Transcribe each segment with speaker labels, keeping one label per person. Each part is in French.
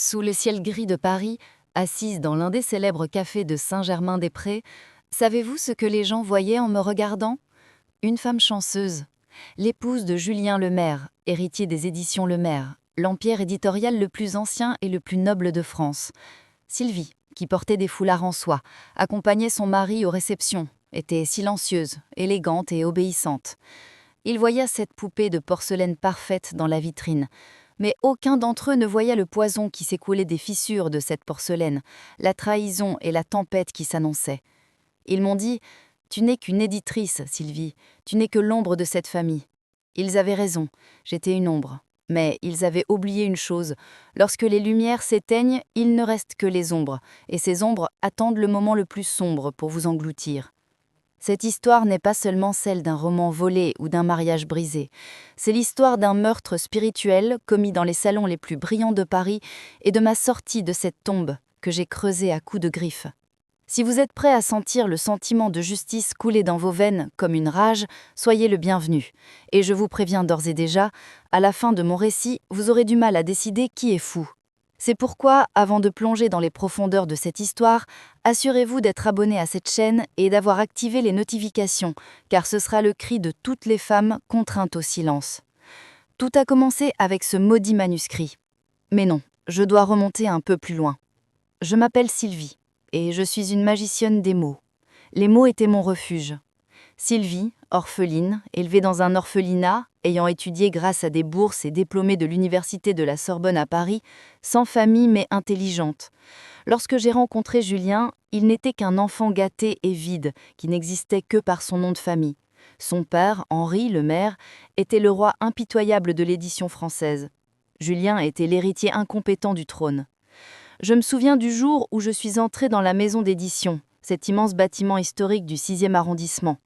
Speaker 1: Sous le ciel gris de Paris, assise dans l'un des célèbres cafés de Saint-Germain-des-Prés, savez-vous ce que les gens voyaient en me regardant? Une femme chanceuse, l'épouse de Julien Lemaire, héritier des éditions Lemaire, l'empire éditorial le plus ancien et le plus noble de France. Sylvie, qui portait des foulards en soie, accompagnait son mari aux réceptions, était silencieuse, élégante et obéissante. Il voya cette poupée de porcelaine parfaite dans la vitrine, mais aucun d'entre eux ne voya le poison qui s'écoulait des fissures de cette porcelaine, la trahison et la tempête qui s'annonçaient. Ils m'ont dit « Tu n'es qu'une éditrice, Sylvie, tu n'es que l'ombre de cette famille ». Ils avaient raison, j'étais une ombre. Mais ils avaient oublié une chose, lorsque les lumières s'éteignent, il ne reste que les ombres, et ces ombres attendent le moment le plus sombre pour vous engloutir. Cette histoire n'est pas seulement celle d'un roman volé ou d'un mariage brisé. C'est l'histoire d'un meurtre spirituel commis dans les salons les plus brillants de Paris et de ma sortie de cette tombe que j'ai creusée à coups de griffes. Si vous êtes prêt à sentir le sentiment de justice couler dans vos veines comme une rage, soyez le bienvenu. Et je vous préviens d'ores et déjà, à la fin de mon récit, vous aurez du mal à décider qui est fou. C'est pourquoi, avant de plonger dans les profondeurs de cette histoire, assurez-vous d'être abonné à cette chaîne et d'avoir activé les notifications, car ce sera le cri de toutes les femmes contraintes au silence. Tout a commencé avec ce maudit manuscrit. Mais non, je dois remonter un peu plus loin. Je m'appelle Sylvie, et je suis une magicienne des mots. Les mots étaient mon refuge. Sylvie, orpheline, élevée dans un orphelinat, ayant étudié grâce à des bourses et diplômée de l'université de la Sorbonne à Paris, sans famille mais intelligente. Lorsque j'ai rencontré Julien, il n'était qu'un enfant gâté et vide, qui n'existait que par son nom de famille. Son père, Henri Lemaire, était le roi impitoyable de l'édition française. Julien était l'héritier incompétent du trône. Je me souviens du jour où je suis entrée dans la maison d'édition, cet immense bâtiment historique du 6e arrondissement.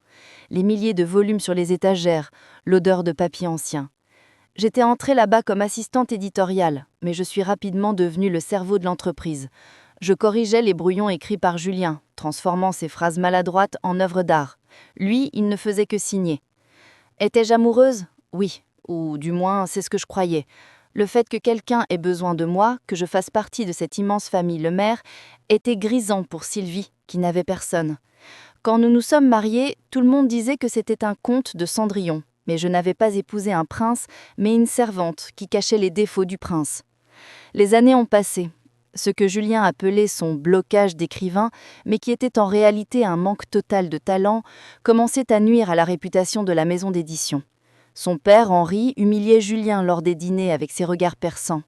Speaker 1: Les milliers de volumes sur les étagères, l'odeur de papier ancien. J'étais entrée là-bas comme assistante éditoriale, mais je suis rapidement devenue le cerveau de l'entreprise. Je corrigeais les brouillons écrits par Julien, transformant ses phrases maladroites en œuvres d'art. Lui, il ne faisait que signer. Étais-je amoureuse? Oui, ou du moins c'est ce que je croyais. Le fait que quelqu'un ait besoin de moi, que je fasse partie de cette immense famille Lemaire, était grisant pour Sylvie, qui n'avait personne. Quand nous nous sommes mariés, tout le monde disait que c'était un conte de Cendrillon, mais je n'avais pas épousé un prince, mais une servante qui cachait les défauts du prince. Les années ont passé. Ce que Julien appelait son blocage d'écrivain, mais qui était en réalité un manque total de talent, commençait à nuire à la réputation de la maison d'édition. Son père, Henri, humiliait Julien lors des dîners avec ses regards perçants.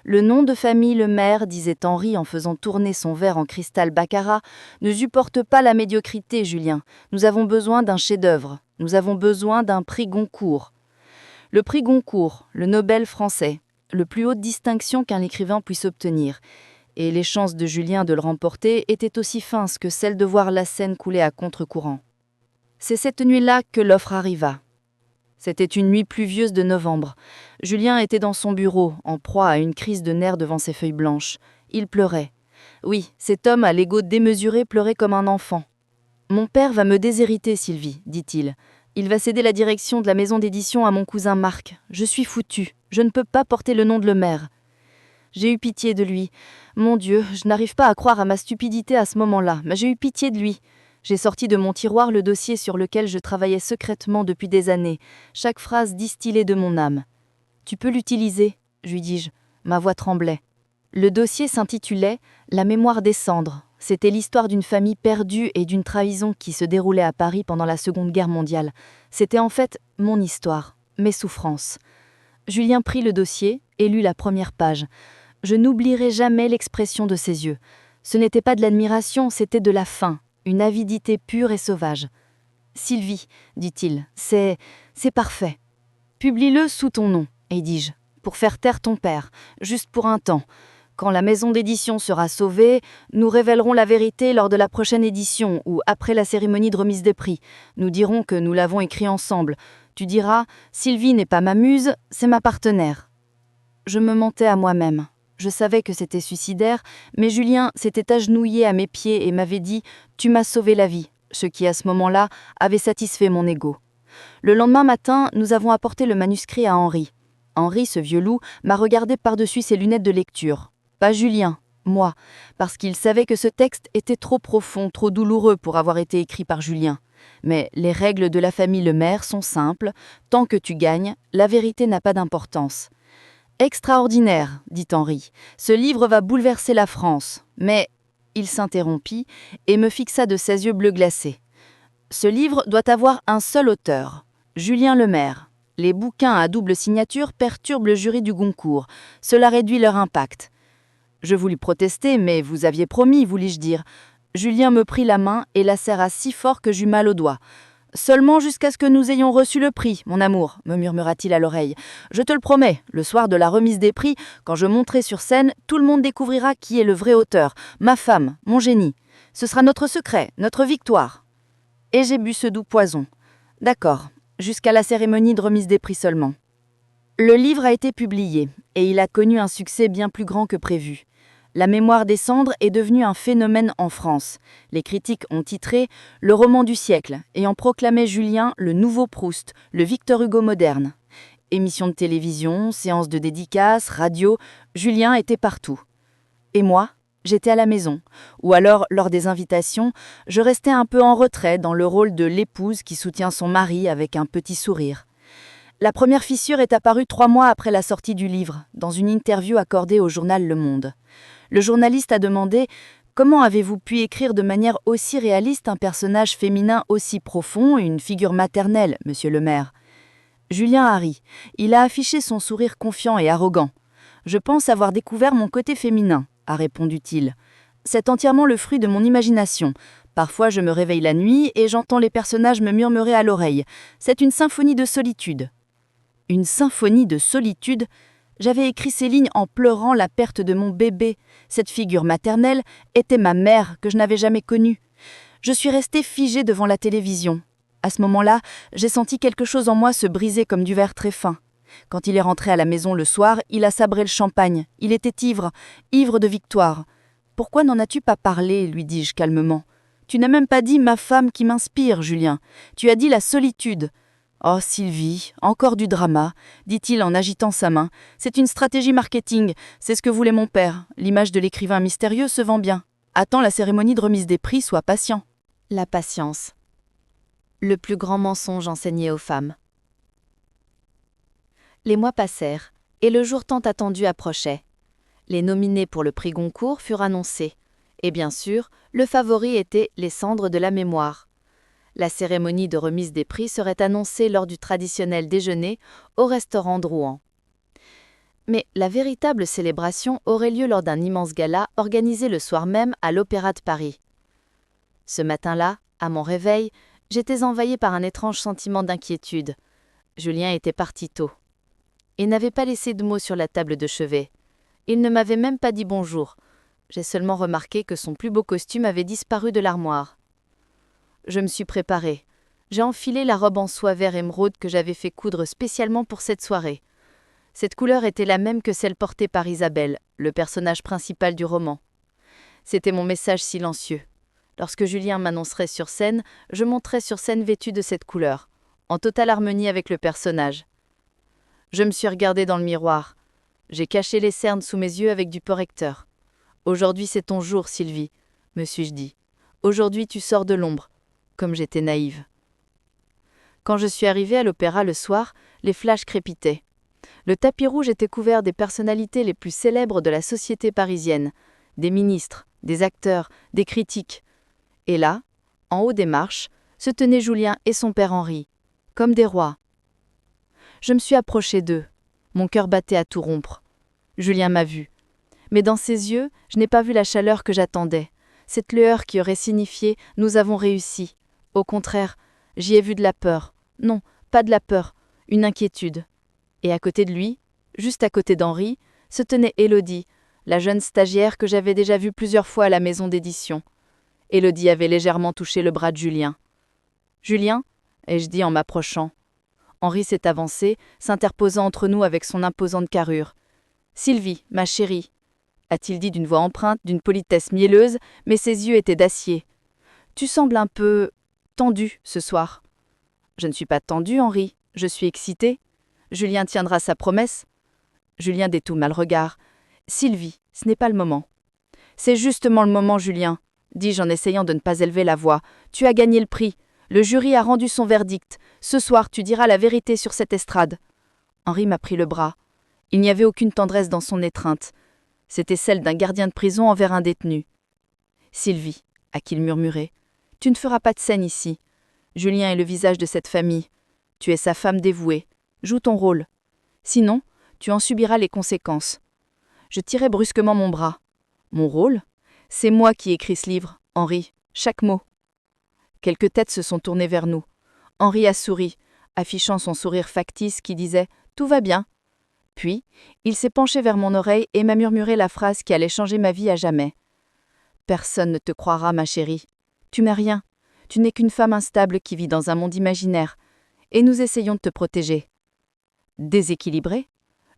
Speaker 1: Le nom de famille Lemaire, disait Henri en faisant tourner son verre en cristal baccarat, ne supporte pas la médiocrité, Julien. Nous avons besoin d'un chef-d'œuvre. Nous avons besoin d'un prix Goncourt. Le prix Goncourt, le Nobel français, le plus haute distinction qu'un écrivain puisse obtenir. Et les chances de Julien de le remporter étaient aussi minces que celles de voir la Seine couler à contre-courant. C'est cette nuit-là que l'offre arriva. C'était une nuit pluvieuse de novembre. Julien était dans son bureau, en proie à une crise de nerfs devant ses feuilles blanches. Il pleurait. Oui, cet homme à l'ego démesuré pleurait comme un enfant. « Mon père va me déshériter, Sylvie, dit-il. Il va céder la direction de la maison d'édition à mon cousin Marc. Je suis foutu. Je ne peux pas porter le nom de Lemaire. » J'ai eu pitié de lui. Mon Dieu, je n'arrive pas à croire à ma stupidité à ce moment-là, mais j'ai eu pitié de lui. J'ai sorti de mon tiroir le dossier sur lequel je travaillais secrètement depuis des années, chaque phrase distillée de mon âme. « Tu peux l'utiliser, » lui dis-je. Ma voix tremblait. Le dossier s'intitulait « La mémoire des cendres ». C'était l'histoire d'une famille perdue et d'une trahison qui se déroulait à Paris pendant la Seconde Guerre mondiale. C'était en fait mon histoire, mes souffrances. Julien prit le dossier et lut la première page. Je n'oublierai jamais l'expression de ses yeux. Ce n'était pas de l'admiration, c'était de la faim. Une avidité pure et sauvage. « Sylvie, dit-il, c'est parfait. Publie-le sous ton nom, et dis-je, pour faire taire ton père, juste pour un temps. Quand la maison d'édition sera sauvée, nous révélerons la vérité lors de la prochaine édition ou après la cérémonie de remise des prix. Nous dirons que nous l'avons écrit ensemble. Tu diras, Sylvie n'est pas ma muse, c'est ma partenaire. » Je me mentais à moi-même. Je savais que c'était suicidaire, mais Julien s'était agenouillé à mes pieds et m'avait dit « Tu m'as sauvé la vie », ce qui, à ce moment-là, avait satisfait mon ego. Le lendemain matin, nous avons apporté le manuscrit à Henri. Henri, ce vieux loup, m'a regardé par-dessus ses lunettes de lecture. Pas Julien, moi, parce qu'il savait que ce texte était trop profond, trop douloureux pour avoir été écrit par Julien. Mais les règles de la famille Lemaire sont simples. Tant que tu gagnes, la vérité n'a pas d'importance. Extraordinaire, dit Henri. Ce livre va bouleverser la France. Mais il s'interrompit et me fixa de ses yeux bleus glacés. Ce livre doit avoir un seul auteur, Julien Lemaire. Les bouquins à double signature perturbent le jury du Goncourt. Cela réduit leur impact. Je voulus protester, mais vous aviez promis, voulus-je dire. Julien me prit la main et la serra si fort que j'eus mal au doigt. « Seulement jusqu'à ce que nous ayons reçu le prix, mon amour, me murmura-t-il à l'oreille. Je te le promets, le soir de la remise des prix, quand je monterai sur scène, tout le monde découvrira qui est le vrai auteur, ma femme, mon génie. Ce sera notre secret, notre victoire. » Et j'ai bu ce doux poison. D'accord, jusqu'à la cérémonie de remise des prix seulement. Le livre a été publié, et il a connu un succès bien plus grand que prévu. La mémoire des cendres est devenue un phénomène en France. Les critiques ont titré « Le roman du siècle » et ont proclamé Julien le nouveau Proust, le Victor Hugo moderne. Émissions de télévision, séances de dédicaces, radio, Julien était partout. Et moi, j'étais à la maison. Ou alors, lors des invitations, je restais un peu en retrait dans le rôle de l'épouse qui soutient son mari avec un petit sourire. La première fissure est apparue 3 mois après la sortie du livre, dans une interview accordée au journal Le Monde. Le journaliste a demandé « Comment avez-vous pu écrire de manière aussi réaliste un personnage féminin aussi profond, une figure maternelle, monsieur Lemaire ?» Julien a ri. Il a affiché son sourire confiant et arrogant. « Je pense avoir découvert mon côté féminin », a répondu-t-il. « C'est entièrement le fruit de mon imagination. Parfois je me réveille la nuit et j'entends les personnages me murmurer à l'oreille. C'est une symphonie de solitude. » Une symphonie de solitude. J'avais écrit ces lignes en pleurant la perte de mon bébé. Cette figure maternelle était ma mère que je n'avais jamais connue. Je suis restée figée devant la télévision. À ce moment-là, j'ai senti quelque chose en moi se briser comme du verre très fin. Quand il est rentré à la maison le soir, il a sabré le champagne. Il était ivre, ivre de victoire. « Pourquoi n'en as-tu pas parlé ?» lui dis-je calmement. « Tu n'as même pas dit ma femme qui m'inspire, Julien. Tu as dit la solitude. » « Oh, Sylvie, encore du drama, dit-il en agitant sa main. C'est une stratégie marketing, c'est ce que voulait mon père. L'image de l'écrivain mystérieux se vend bien. Attends la cérémonie de remise des prix, sois patient. » La patience. Le plus grand mensonge enseigné aux femmes. Les mois passèrent, et le jour tant attendu approchait. Les nominés pour le prix Goncourt furent annoncés. Et bien sûr, le favori était Les cendres de la mémoire. La cérémonie de remise des prix serait annoncée lors du traditionnel déjeuner au restaurant Drouan. Mais la véritable célébration aurait lieu lors d'un immense gala organisé le soir même à l'Opéra de Paris. Ce matin-là, à mon réveil, j'étais envahie par un étrange sentiment d'inquiétude. Julien était parti tôt. Il n'avait pas laissé de mots sur la table de chevet. Il ne m'avait même pas dit bonjour. J'ai seulement remarqué que son plus beau costume avait disparu de l'armoire. Je me suis préparée. J'ai enfilé la robe en soie vert émeraude que j'avais fait coudre spécialement pour cette soirée. Cette couleur était la même que celle portée par Isabelle, le personnage principal du roman. C'était mon message silencieux. Lorsque Julien m'annoncerait sur scène, je monterais sur scène vêtue de cette couleur, en totale harmonie avec le personnage. Je me suis regardée dans le miroir. J'ai caché les cernes sous mes yeux avec du correcteur. « Aujourd'hui c'est ton jour, Sylvie », me suis-je dit. « Aujourd'hui tu sors de l'ombre. » Comme j'étais naïve. Quand je suis arrivée à l'opéra le soir, les flashs crépitaient. Le tapis rouge était couvert des personnalités les plus célèbres de la société parisienne, des ministres, des acteurs, des critiques. Et là, en haut des marches, se tenaient Julien et son père Henri, comme des rois. Je me suis approchée d'eux. Mon cœur battait à tout rompre. Julien m'a vue. Mais dans ses yeux, je n'ai pas vu la chaleur que j'attendais. Cette lueur qui aurait signifié « nous avons réussi ». Au contraire, j'y ai vu de la peur. Non, pas de la peur, une inquiétude. Et à côté de lui, juste à côté d'Henri, se tenait Élodie, la jeune stagiaire que j'avais déjà vue plusieurs fois à la maison d'édition. Élodie avait légèrement touché le bras de Julien. « Julien ?» ai-je dit en m'approchant. Henri s'est avancé, s'interposant entre nous avec son imposante carrure. « Sylvie, ma chérie », a-t-il dit d'une voix empreinte d'une politesse mielleuse, mais ses yeux étaient d'acier. « Tu sembles un peu tendu ce soir. » « Je ne suis pas tendu, Henri, je suis excitée. Julien tiendra sa promesse. » Julien détourna le regard. « Sylvie,
Speaker 2: Ce n'est pas le moment. C'est justement le moment, Julien, dis-je en essayant de ne pas élever la voix. Tu as gagné le prix. Le jury a rendu son verdict. Ce soir, tu diras la vérité sur cette estrade. Henri m'a pris le bras. Il n'y avait aucune tendresse dans son étreinte. C'était celle d'un gardien de prison envers un détenu. Sylvie, à qui il murmurait, tu ne feras pas de scène ici. Julien est le visage de cette famille. Tu es sa femme dévouée. Joue ton rôle. Sinon, tu en subiras les conséquences. Je tirai brusquement mon bras. Mon rôle ? C'est moi qui écris ce livre, Henri, chaque mot. Quelques têtes se sont tournées vers nous. Henri a souri, affichant son sourire factice qui disait « Tout va bien ». Puis, il s'est penché vers mon oreille et m'a murmuré la phrase qui allait changer ma vie à jamais. « Personne ne te croira, ma chérie. Tu n'es rien. Tu n'es qu'une femme instable qui vit dans un monde imaginaire. Et nous essayons de te protéger. » Déséquilibré,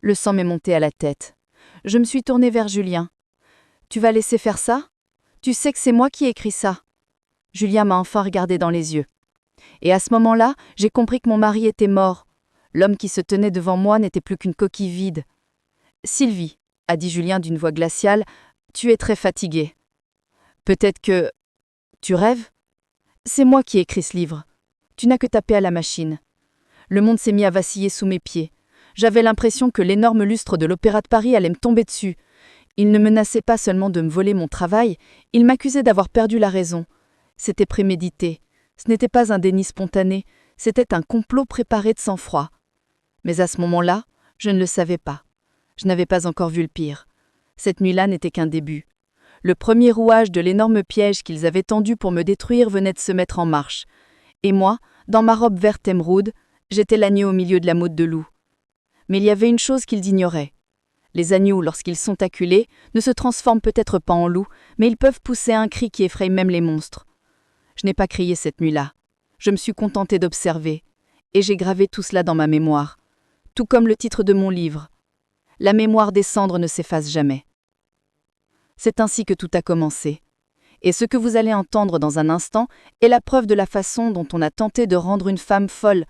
Speaker 2: le sang m'est monté à la tête. Je me suis tournée vers Julien. « Tu vas laisser faire ça ? Tu sais que c'est moi qui ai écrit ça. » Julien m'a enfin regardé dans les yeux. Et à ce moment-là, j'ai compris que mon mari était mort. L'homme qui se tenait devant moi n'était plus qu'une coquille vide. « Sylvie, » a dit Julien d'une voix glaciale, « tu es très fatiguée. Peut-être que... Tu rêves ? C'est moi qui ai écrit ce livre. Tu n'as que tapé à la machine. » Le monde s'est mis à vaciller sous mes pieds. J'avais l'impression que l'énorme lustre de l'Opéra de Paris allait me tomber dessus. Il ne menaçait pas seulement de me voler mon travail, il m'accusait d'avoir perdu la raison. C'était prémédité. Ce n'était pas un déni spontané, c'était un complot préparé de sang-froid. Mais à ce moment-là, je ne le savais pas. Je n'avais pas encore vu le pire. Cette nuit-là n'était qu'un début. Le premier rouage de l'énorme piège qu'ils avaient tendu pour me détruire venait de se mettre en marche. Et moi, dans ma robe verte émeraude, j'étais l'agneau au milieu de la meute de loups. Mais il y avait une chose qu'ils ignoraient. Les agneaux, lorsqu'ils sont acculés, ne se transforment peut-être pas en loups, mais ils peuvent pousser un cri qui effraie même les monstres. Je n'ai pas crié cette nuit-là. Je me suis contentée d'observer. Et j'ai gravé tout cela dans ma mémoire. Tout comme le titre de mon livre. La mémoire des cendres ne s'efface jamais. C'est ainsi que tout a commencé. Et ce que vous allez entendre dans un instant est la preuve de la façon dont on a tenté de rendre une femme folle,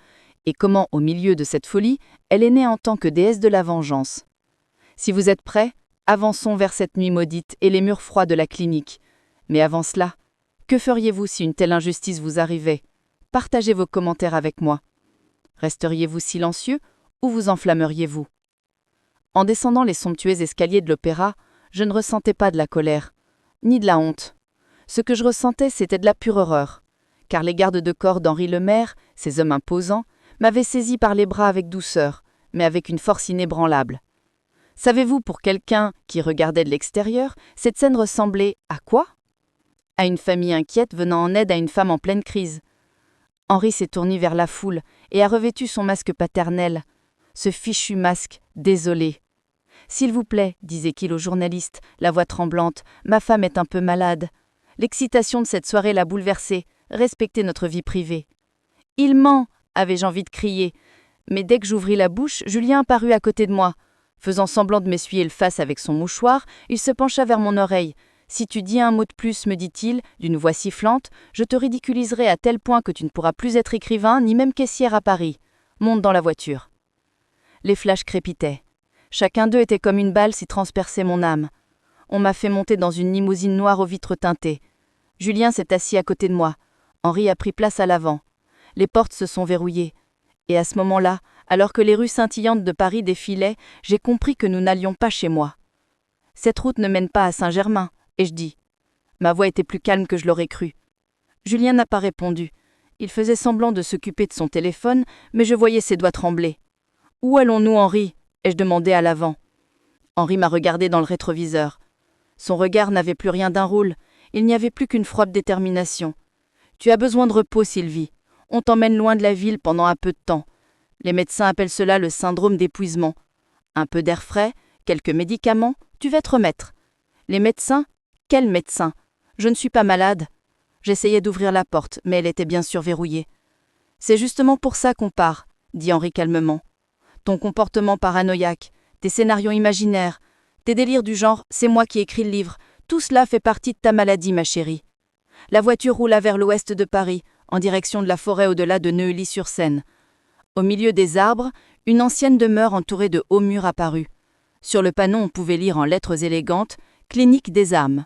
Speaker 2: et comment, au milieu de cette folie, elle est née en tant que déesse de la vengeance. Si vous êtes prêts, avançons vers cette nuit maudite et les murs froids de la clinique. Mais avant cela, que feriez-vous si une telle injustice vous arrivait ? Partagez vos commentaires avec moi. Resteriez-vous silencieux ou vous enflammeriez-vous ? En descendant les somptueux escaliers de l'opéra, je ne ressentais pas de la colère, ni de la honte. Ce que je ressentais, c'était de la pure horreur, car les gardes de corps d'Henri Lemaire, ces hommes imposants, m'avaient saisi par les bras avec douceur, mais avec une force inébranlable. Savez-vous, pour quelqu'un qui regardait de l'extérieur, cette scène ressemblait à quoi ? À une famille inquiète venant en aide à une femme en pleine crise. Henri s'est tourné vers la foule et a revêtu son masque paternel. Ce fichu masque, désolé. « S'il vous plaît, disait-il au journaliste, la voix tremblante, ma femme est un peu malade. L'excitation de cette soirée l'a bouleversée. Respectez notre vie privée. » Il ment, avais-je envie de crier. Mais dès que j'ouvris la bouche, Julien apparut à côté de moi. Faisant semblant de m'essuyer le face avec son mouchoir, il se pencha vers mon oreille. « Si tu dis un mot de plus, me dit-il, d'une voix sifflante, je te ridiculiserai à tel point que tu ne pourras plus être écrivain ni même caissière à Paris. Monte dans la voiture. » Les flashs crépitaient. Chacun d'eux était comme une balle s'y transperçait mon âme. On m'a fait monter dans une limousine noire aux vitres teintées. Julien s'est assis à côté de moi. Henri a pris place à l'avant. Les portes se sont verrouillées. Et à ce moment-là, alors que les rues scintillantes de Paris défilaient, j'ai compris que nous n'allions pas chez moi. Cette route ne mène pas à Saint-Germain, ai-je dit. Ma voix était plus calme que je l'aurais cru. Julien n'a pas répondu. Il faisait semblant de s'occuper de son téléphone, mais je voyais ses doigts trembler. « Où allons-nous, Henri ?» ai-je demandé à l'avant. Henri m'a regardé dans le rétroviseur. Son regard n'avait plus rien d'un rôle. Il n'y avait plus qu'une froide détermination. « Tu as besoin de repos, Sylvie. On t'emmène loin de la ville pendant un peu de temps. Les médecins appellent cela le syndrome d'épuisement. Un peu d'air frais, quelques médicaments, tu vas te remettre. Les médecins ? Quels médecins ? Je ne suis pas malade. » J'essayais d'ouvrir la porte, mais elle était bien sûr verrouillée. « C'est justement pour ça qu'on part, » dit Henri calmement. « Ton comportement paranoïaque, tes scénarios imaginaires, tes délires du genre « c'est moi qui écris le livre », tout cela fait partie de ta maladie, ma chérie. » La voiture roula vers l'ouest de Paris, en direction de la forêt au-delà de Neuilly-sur-Seine. Au milieu des arbres, une ancienne demeure entourée de hauts murs apparut. Sur le panneau, on pouvait lire en lettres élégantes « Clinique des âmes ».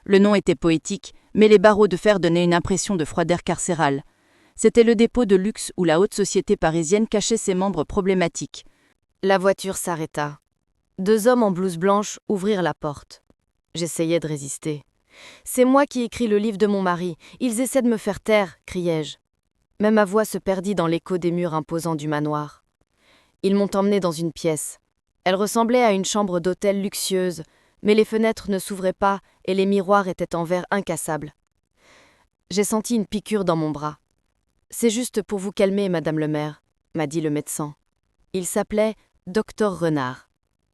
Speaker 2: Le nom était poétique, mais les barreaux de fer donnaient une impression de froideur carcérale. C'était le dépôt de luxe où la haute société parisienne cachait ses membres problématiques.
Speaker 1: La voiture s'arrêta. 2 hommes en blouse blanche ouvrirent la porte. J'essayais de résister. « C'est moi qui écris le livre de mon mari. Ils essaient de me faire taire », criai-je. Mais ma voix se perdit dans l'écho des murs imposants du manoir. Ils m'ont emmené dans une pièce. Elle ressemblait à une chambre d'hôtel luxueuse, mais les fenêtres ne s'ouvraient pas et les miroirs étaient en verre incassable. J'ai senti une piqûre dans mon bras. « C'est juste pour vous calmer, madame le maire », m'a dit le médecin. Il s'appelait Docteur Renard.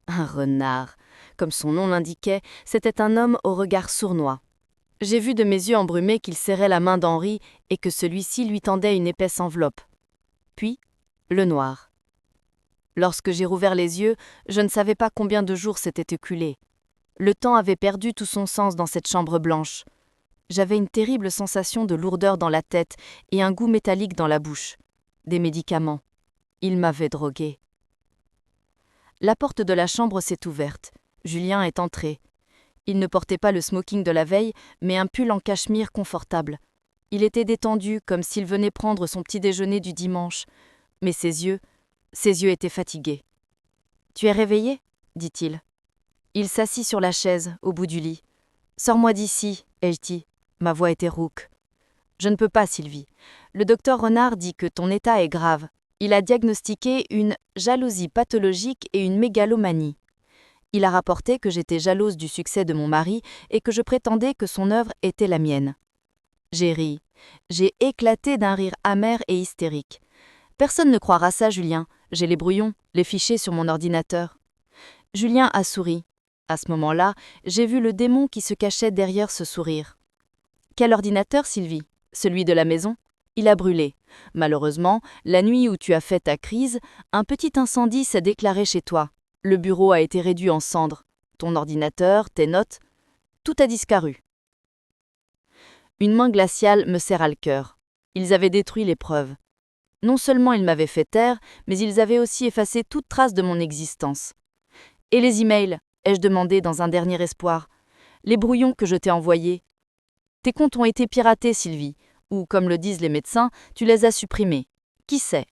Speaker 1: Un renard. Comme son nom l'indiquait, c'était un homme au regard sournois. J'ai vu de mes yeux embrumés qu'il serrait la main d'Henri et que celui-ci lui tendait une épaisse enveloppe. Puis, le noir. Lorsque j'ai rouvert les yeux, je ne savais pas combien de jours s'étaient écoulés. Le temps avait perdu tout son sens dans cette chambre blanche. J'avais une terrible sensation de lourdeur dans la tête et un goût métallique dans la bouche. Des médicaments. Ils m'avaient drogué. La porte de la chambre s'est ouverte. Julien est entré. Il ne portait pas le smoking de la veille, mais un pull en cachemire confortable. Il était détendu, comme s'il venait prendre son petit déjeuner du dimanche. Mais ses yeux étaient fatigués. « Tu es réveillé ?» dit-il. Il s'assit sur la chaise, au bout du lit. « Sors-moi d'ici, ai-je dit. » Ma voix était rauque. « Je ne peux pas, Sylvie. Le docteur Renard dit que ton état est grave. Il a diagnostiqué une jalousie pathologique et une mégalomanie. Il a rapporté que j'étais jalouse du succès de mon mari et que je prétendais que son œuvre était la mienne. » J'ai ri. J'ai éclaté d'un rire amer et hystérique. Personne ne croira ça, Julien. J'ai les brouillons, les fichiers sur mon ordinateur. Julien a souri. À ce moment-là, j'ai vu le démon qui se cachait derrière ce sourire. Quel ordinateur, Sylvie ? Celui de la maison ? Il a brûlé. Malheureusement, la nuit où tu as fait ta crise, un petit incendie s'est déclaré chez toi. Le bureau a été réduit en cendres. Ton ordinateur, tes notes, tout a disparu. Une main glaciale me serra le cœur. Ils avaient détruit les preuves. Non seulement ils m'avaient fait taire, mais ils avaient aussi effacé toute trace de mon existence. Et les emails, ai-je demandé dans un dernier espoir. Les brouillons que je t'ai envoyés. Tes comptes ont été piratés, Sylvie, ou, comme le disent les médecins, tu les as supprimés. Qui sait ?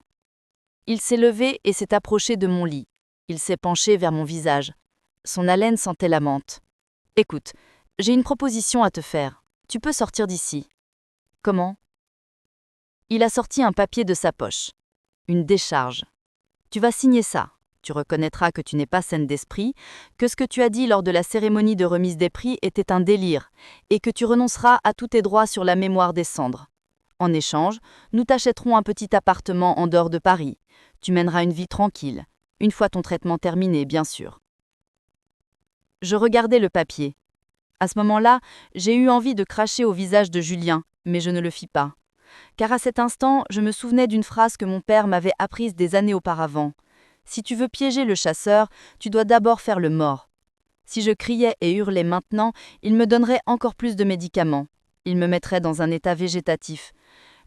Speaker 1: Il s'est levé et s'est approché de mon lit. Il s'est penché vers mon visage. Son haleine sentait la menthe. « Écoute, j'ai une proposition à te faire. Tu peux sortir d'ici. » « Comment ? » Il a sorti un papier de sa poche. Une décharge. « Tu vas signer ça. Tu reconnaîtras que tu n'es pas saine d'esprit, que ce que tu as dit lors de la cérémonie de remise des prix était un délire, et que tu renonceras à tous tes droits sur la mémoire des cendres. En échange, nous t'achèterons un petit appartement en dehors de Paris. Tu mèneras une vie tranquille. Une fois ton traitement terminé, bien sûr. » Je regardais le papier. À ce moment-là, j'ai eu envie de cracher au visage de Julien, mais je ne le fis pas. Car à cet instant, je me souvenais d'une phrase que mon père m'avait apprise des années auparavant. « Si tu veux piéger le chasseur, tu dois d'abord faire le mort. » Si je criais et hurlais maintenant, il me donnerait encore plus de médicaments. Il me mettrait dans un état végétatif.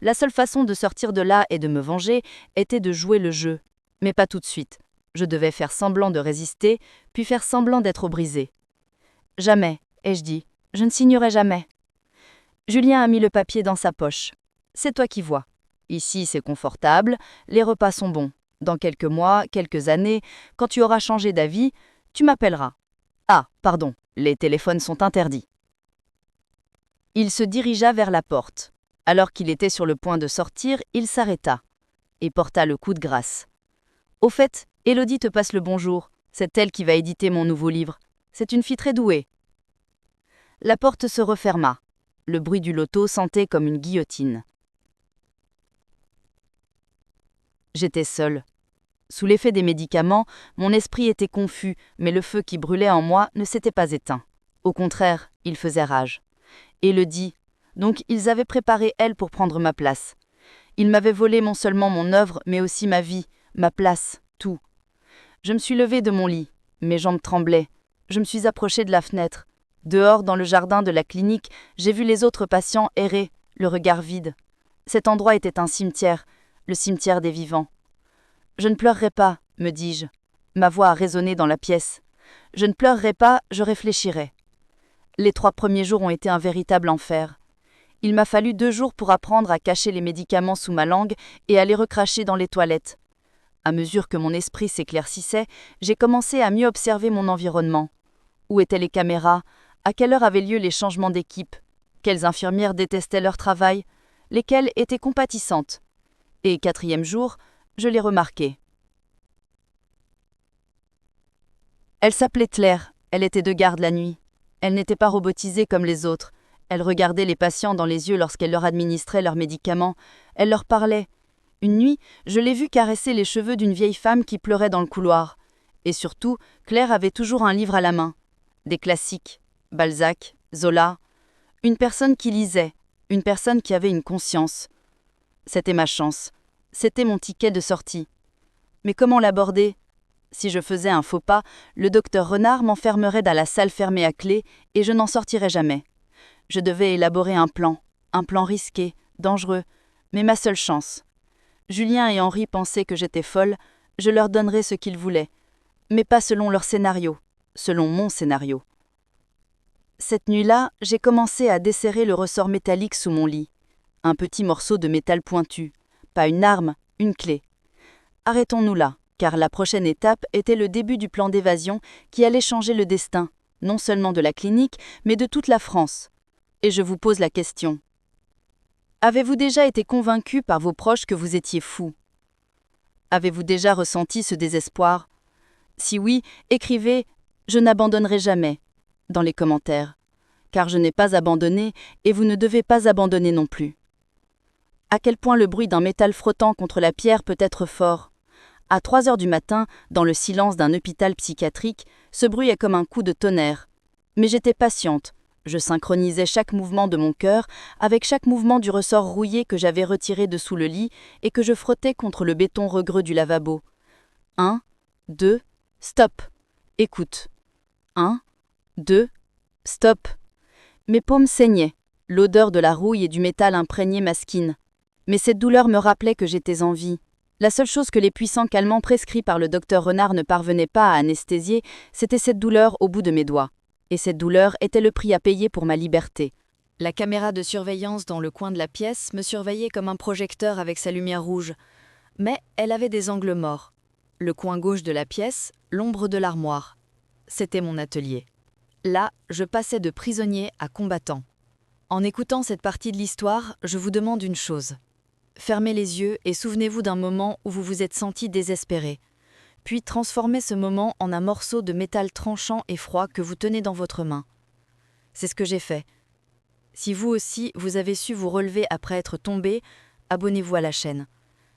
Speaker 1: La seule façon de sortir de là et de me venger était de jouer le jeu. Mais pas tout de suite. Je devais faire semblant de résister, puis faire semblant d'être brisé. « Jamais, ai-je dit, je ne signerai jamais. » Julien a mis le papier dans sa poche. « C'est toi qui vois. Ici, c'est confortable, les repas sont bons. Dans quelques mois, quelques années, quand tu auras changé d'avis, tu m'appelleras. Ah, pardon, les téléphones sont interdits. » Il se dirigea vers la porte. Alors qu'il était sur le point de sortir, il s'arrêta et porta le coup de grâce. « Au fait, Élodie te passe le bonjour. C'est elle qui va éditer mon nouveau livre. C'est une fille très douée. » La porte se referma. Le bruit du loto sentait comme une guillotine. J'étais seule. Sous l'effet des médicaments, mon esprit était confus, mais le feu qui brûlait en moi ne s'était pas éteint. Au contraire, il faisait rage. Élodie, donc ils avaient préparé elle pour prendre ma place. Ils m'avaient volé non seulement mon œuvre, mais aussi ma vie, ma place, tout. Je me suis levée de mon lit. Mes jambes tremblaient. Je me suis approchée de la fenêtre. Dehors, dans le jardin de la clinique, j'ai vu les autres patients errer, le regard vide. Cet endroit était un cimetière, le cimetière des vivants. « Je ne pleurerai pas, me dis-je. » Ma voix a résonné dans la pièce.
Speaker 2: Je ne pleurerai pas, je réfléchirai. Les 3 premiers jours ont été un véritable enfer. Il m'a fallu 2 jours pour apprendre à cacher les médicaments sous ma langue et à les recracher dans les toilettes. À mesure que mon esprit s'éclaircissait, j'ai commencé à mieux observer mon environnement. Où étaient les caméras? À quelle heure avaient lieu les changements d'équipe? Quelles infirmières détestaient leur travail? Lesquelles étaient compatissantes? Et 4e jour, je l'ai remarqué. Elle s'appelait Claire, elle était de garde la nuit. Elle n'était pas robotisée comme les autres. Elle regardait les patients dans les yeux lorsqu'elle leur administrait leurs médicaments. Elle leur parlait. Une nuit, je l'ai vue caresser les cheveux d'une vieille femme qui pleurait dans le couloir. Et surtout, Claire avait toujours un livre à la main. Des classiques, Balzac, Zola. Une personne qui lisait, une personne qui avait une conscience. C'était ma chance. C'était mon ticket de sortie. Mais comment l'aborder? Si je faisais un faux pas, le docteur Renard m'enfermerait dans la salle fermée à clé et je n'en sortirais jamais. Je devais élaborer un plan risqué, dangereux, mais ma seule chance. Julien et Henri pensaient que j'étais folle, je leur donnerais ce qu'ils voulaient, mais pas selon leur scénario, selon mon scénario. Cette nuit-là, j'ai commencé à desserrer le ressort métallique sous mon lit. Un petit morceau de métal pointu, pas une arme, une clé. Arrêtons-nous là, car la prochaine étape était le début du plan d'évasion qui allait changer le destin, non seulement de la clinique, mais de toute la France. Et je vous pose la question. Avez-vous déjà été convaincu par vos proches que vous étiez fou? Avez-vous déjà ressenti ce désespoir? Si oui, écrivez « Je n'abandonnerai jamais » dans les commentaires, car je n'ai pas abandonné et vous ne devez pas abandonner non plus. À quel point le bruit d'un métal frottant contre la pierre peut être fort. À 3 heures du matin, dans le silence d'un hôpital psychiatrique, ce bruit est comme un coup de tonnerre. Mais j'étais patiente. Je synchronisais chaque mouvement de mon cœur avec chaque mouvement du ressort rouillé que j'avais retiré de sous le lit et que je frottais contre le béton regreux du lavabo. 1, 2, stop. Écoute. 1, 2, stop. Mes paumes saignaient. L'odeur de la rouille et du métal imprégné ma skin. Mais cette douleur me rappelait que j'étais en vie. La seule chose que les puissants calmants prescrits par le docteur Renard ne parvenaient pas à anesthésier, c'était cette douleur au bout de mes doigts. Et cette douleur était le prix à payer pour ma liberté. La caméra de surveillance dans le coin de la pièce me surveillait comme un projecteur avec sa lumière rouge. Mais elle avait des angles morts. Le coin gauche de la pièce, l'ombre de l'armoire. C'était mon atelier. Là, je passais de prisonnier à combattant. En écoutant cette partie de l'histoire, je vous demande une chose. Fermez les yeux et souvenez-vous d'un moment où vous vous êtes senti désespéré. Puis transformez ce moment en un morceau de métal tranchant et froid que vous tenez dans votre main. C'est ce que j'ai fait. Si vous aussi, vous avez su vous relever après être tombé, abonnez-vous à la chaîne.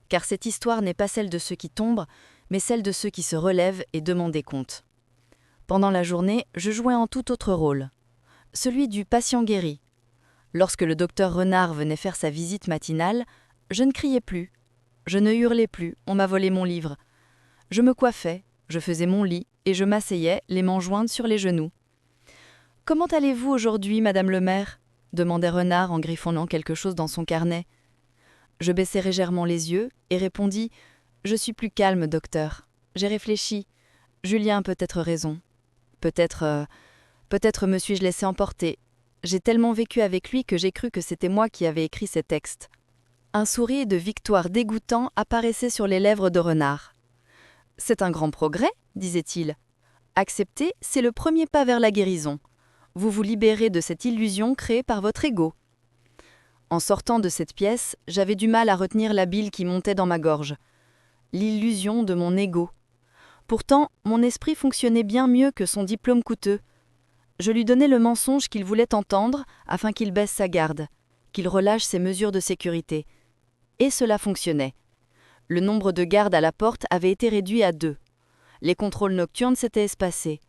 Speaker 2: Car cette histoire n'est pas celle de ceux qui tombent, mais celle de ceux qui se relèvent et demandent des comptes. Pendant la journée, je jouais en tout autre rôle. Celui du patient guéri. Lorsque le docteur Renard venait faire sa visite matinale, je ne criais plus. Je ne hurlais plus, on m'a volé mon livre. Je me coiffais, je faisais mon lit et je m'asseyais, les mains jointes sur les genoux. « Comment allez-vous aujourd'hui, madame le maire » demandait Renard en griffonnant quelque chose dans son carnet. Je baissai légèrement les yeux et répondis « Je suis plus calme, docteur. J'ai réfléchi. Julien a peut-être raison. Peut-être me suis-je laissé emporter. J'ai tellement vécu avec lui que j'ai cru que c'était moi qui avais écrit ces textes. » Un sourire de victoire dégoûtant apparaissait sur les lèvres de Renard. « C'est un grand progrès, disait-il. Accepter, c'est le premier pas vers la guérison. Vous vous libérez de cette illusion créée par votre ego. » En sortant de cette pièce, j'avais du mal à retenir la bile qui montait dans ma gorge. L'illusion de mon ego. Pourtant, mon esprit fonctionnait bien mieux que son diplôme coûteux. Je lui donnais le mensonge qu'il voulait entendre afin qu'il baisse sa garde, qu'il relâche ses mesures de sécurité. Et cela fonctionnait. Le nombre de gardes à la porte avait été réduit à 2. Les contrôles nocturnes s'étaient espacés.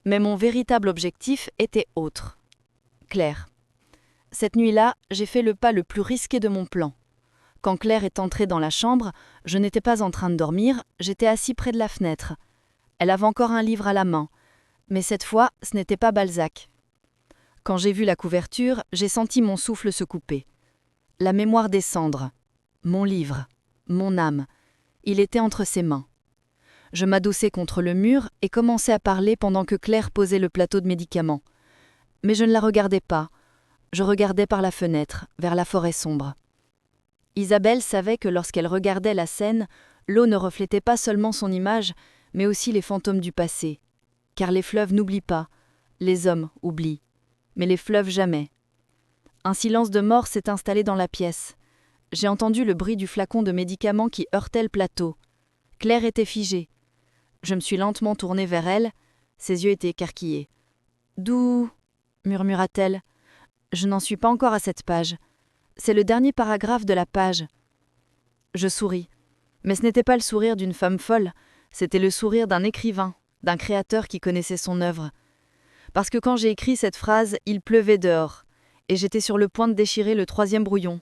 Speaker 2: Mais mon véritable objectif était autre. Claire. Cette nuit-là, j'ai fait le pas le plus risqué de mon plan. Quand Claire est entrée dans la chambre, je n'étais pas en train de dormir, j'étais assis près de la fenêtre. Elle avait encore un livre à la main. Mais cette fois, ce n'était pas Balzac. Quand j'ai vu la couverture, j'ai senti mon souffle se couper. La mémoire descendre. Mon livre. Mon âme. Il était entre ses mains. Je m'adossai contre le mur et commençai à parler pendant que Claire posait le plateau de médicaments. Mais je ne la regardais pas. Je regardais par la fenêtre, vers la forêt sombre. Isabelle savait que lorsqu'elle regardait la scène, l'eau ne reflétait pas seulement son image, mais aussi les fantômes du passé. Car les fleuves n'oublient pas, les hommes oublient, mais les fleuves jamais. Un silence de mort s'est installé dans la pièce. J'ai entendu le bruit du flacon de médicaments qui heurtait le plateau. Claire était figée. Je me suis lentement tournée vers elle, ses yeux étaient écarquillés. « D'où » murmura-t-elle. « Je n'en suis pas encore à cette page. C'est le dernier paragraphe de la page. » Je souris. Mais ce n'était pas le sourire d'une femme folle, c'était le sourire d'un écrivain, d'un créateur qui connaissait son œuvre. Parce que quand j'ai écrit cette phrase, il pleuvait dehors, et j'étais sur le point de déchirer le 3e brouillon.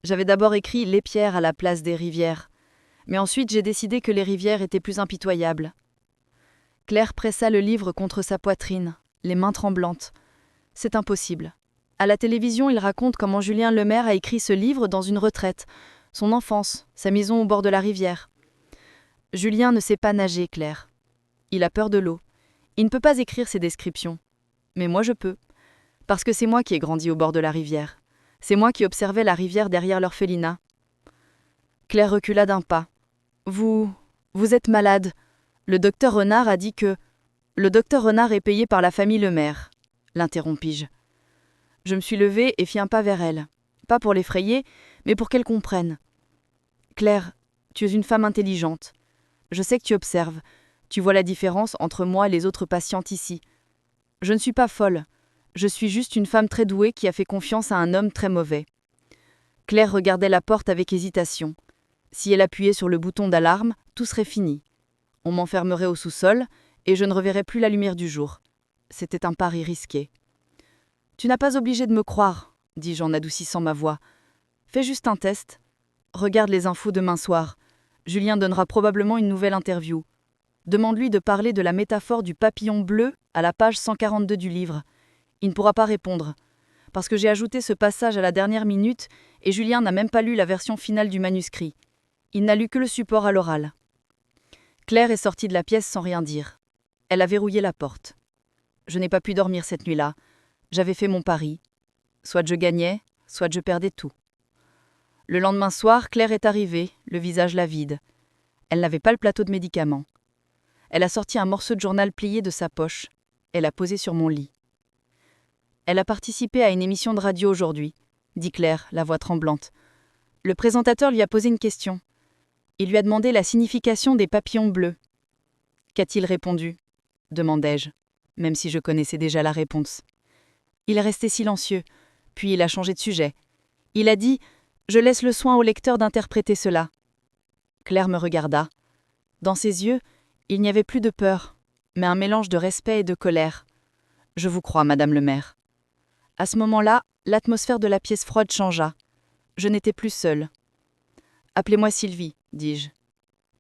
Speaker 2: J'avais d'abord écrit « les pierres » à la place des rivières. Mais ensuite j'ai décidé que les rivières étaient plus impitoyables. Claire pressa le livre contre sa poitrine, les mains tremblantes. C'est impossible. À la télévision, il raconte comment Julien Lemaire a écrit ce livre dans une retraite, son enfance, sa maison au bord de la rivière. Julien ne sait pas nager, Claire. Il a peur de l'eau. Il ne peut pas écrire ces descriptions. Mais moi je peux. Parce que c'est moi qui ai grandi au bord de la rivière. C'est moi qui observais la rivière derrière l'orphelinat. Claire recula d'un pas. Vous êtes malade. Le docteur Renard a dit que... Le docteur Renard est payé par la famille Lemaire, l'interrompis-je. Je me suis levée et fis un pas vers elle. Pas pour l'effrayer, mais pour qu'elle comprenne. Claire, tu es une femme intelligente. Je sais que tu observes. Tu vois la différence entre moi et les autres patientes ici. Je ne suis pas folle. Je suis juste une femme très douée qui a fait confiance à un homme très mauvais. Claire regardait la porte avec hésitation. Si elle appuyait sur le bouton d'alarme, tout serait fini. On m'enfermerait au sous-sol et je ne reverrais plus la lumière du jour. C'était un pari risqué. « Tu n'as pas obligé de me croire, » dis-je en adoucissant ma voix. « Fais juste un test. Regarde les infos demain soir. Julien donnera probablement une nouvelle interview. Demande-lui de parler de la métaphore du papillon bleu à la page 142 du livre. Il ne pourra pas répondre. Parce que j'ai ajouté ce passage à la dernière minute et Julien n'a même pas lu la version finale du manuscrit. Il n'a lu que le support à l'oral. » Claire est sortie de la pièce sans rien dire. Elle a verrouillé la porte. Je n'ai pas pu dormir cette nuit-là. J'avais fait mon pari. Soit je gagnais, soit je perdais tout. Le lendemain soir, Claire est arrivée, le visage livide. Elle n'avait pas le plateau de médicaments. Elle a sorti un morceau de journal plié de sa poche. Elle l'a posé sur mon lit. Elle a participé à une émission de radio aujourd'hui, dit Claire, la voix tremblante. Le présentateur lui a posé une question. Il lui a demandé la signification des papillons bleus. Qu'a-t-il répondu ? Demandai-je, même si je connaissais déjà la réponse. Il est resté silencieux, puis il a changé de sujet. Il a dit « Je laisse le soin au lecteur d'interpréter cela ». Claire me regarda. Dans ses yeux, il n'y avait plus de peur, mais un mélange de respect et de colère. « Je vous crois, Madame le maire. » À ce moment-là, l'atmosphère de la pièce froide changea. Je n'étais plus seule. « Appelez-moi Sylvie, dis-je.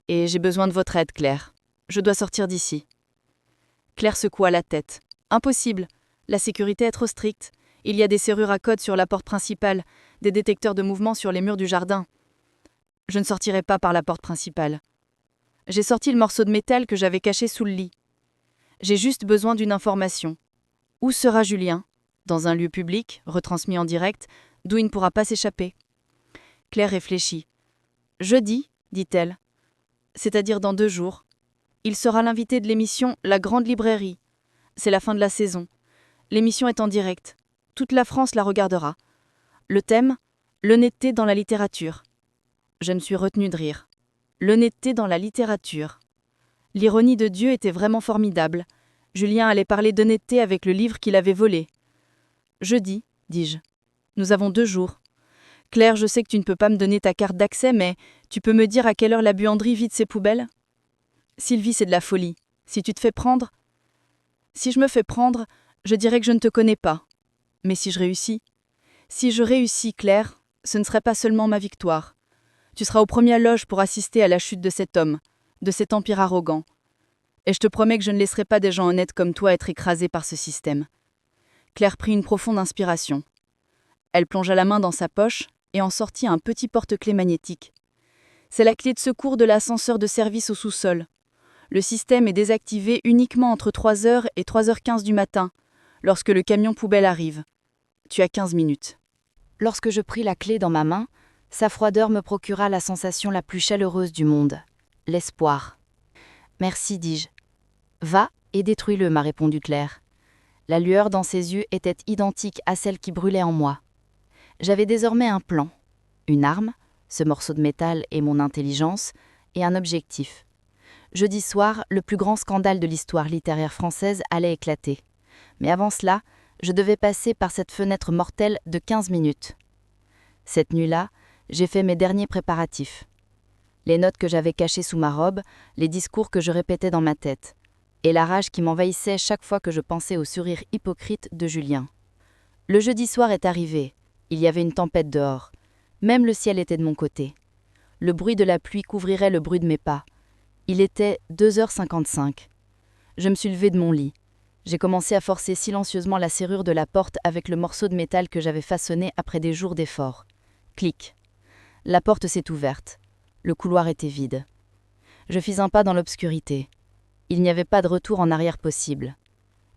Speaker 2: Et j'ai besoin de votre aide, Claire. Je dois sortir d'ici. » Claire secoua la tête. « Impossible. La sécurité est trop stricte. Il y a des serrures à code sur la porte principale, des détecteurs de mouvement sur les murs du jardin. Je ne sortirai pas par la porte principale. J'ai sorti le morceau de métal que j'avais caché sous le lit. J'ai juste besoin d'une information. Où sera Julien ? Dans un lieu public, retransmis en direct, d'où il ne pourra pas s'échapper. » Claire réfléchit. « Jeudi, dit-elle. C'est-à-dire dans 2 jours. Il sera l'invité de l'émission La Grande Librairie. C'est la fin de la saison. L'émission est en direct. Toute la France la regardera. Le thème, l'honnêteté dans la littérature. » Je me suis retenue de rire. L'honnêteté dans la littérature. L'ironie de Dieu était vraiment formidable. Julien allait parler d'honnêteté avec le livre qu'il avait volé. « Jeudi, dis-je. Nous avons 2 jours. Claire, je sais que tu ne peux pas me donner ta carte d'accès, mais tu peux me dire à quelle heure la buanderie vide ses poubelles ? Sylvie, c'est de la folie. Si tu te fais prendre... Si je me fais prendre, je dirais que je ne te connais pas. Mais si je réussis... Si je réussis, Claire, ce ne serait pas seulement ma victoire. Tu seras aux premières loges pour assister à la chute de cet homme, de cet empire arrogant. Et je te promets que je ne laisserai pas des gens honnêtes comme toi être écrasés par ce système. » Claire prit une profonde inspiration. Elle plongea la main dans sa poche et en sortit un petit porte-clés magnétique. C'est la clé de secours de l'ascenseur de service au sous-sol. Le système est désactivé uniquement entre 3h et 3h15 du matin, lorsque le camion poubelle arrive. Tu as 15 minutes.
Speaker 1: Lorsque je pris la clé dans ma main, sa froideur me procura la sensation la plus chaleureuse du monde, l'espoir. Merci, dis-je. Va et détruis-le, m'a répondu Claire. La lueur dans ses yeux était identique à celle qui brûlait en moi. J'avais désormais un plan, une arme, ce morceau de métal et mon intelligence, et un objectif. Jeudi soir, le plus grand scandale de l'histoire littéraire française allait éclater. Mais avant cela, je devais passer par cette fenêtre mortelle de 15 minutes. Cette nuit-là, j'ai fait mes derniers préparatifs. Les notes que j'avais cachées sous ma robe, les discours que je répétais dans ma tête, et la rage qui m'envahissait chaque fois que je pensais au sourire hypocrite de Julien. Le jeudi soir est arrivé. Il y avait une tempête dehors. Même le ciel était de mon côté. Le bruit de la pluie couvrirait le bruit de mes pas. Il était 2h55. Je me suis levée de mon lit. J'ai commencé à forcer silencieusement la serrure de la porte avec le morceau de métal que j'avais façonné après des jours d'efforts. Clic. La porte s'est ouverte. Le couloir était vide. Je fis un pas dans l'obscurité. Il n'y avait pas de retour en arrière possible.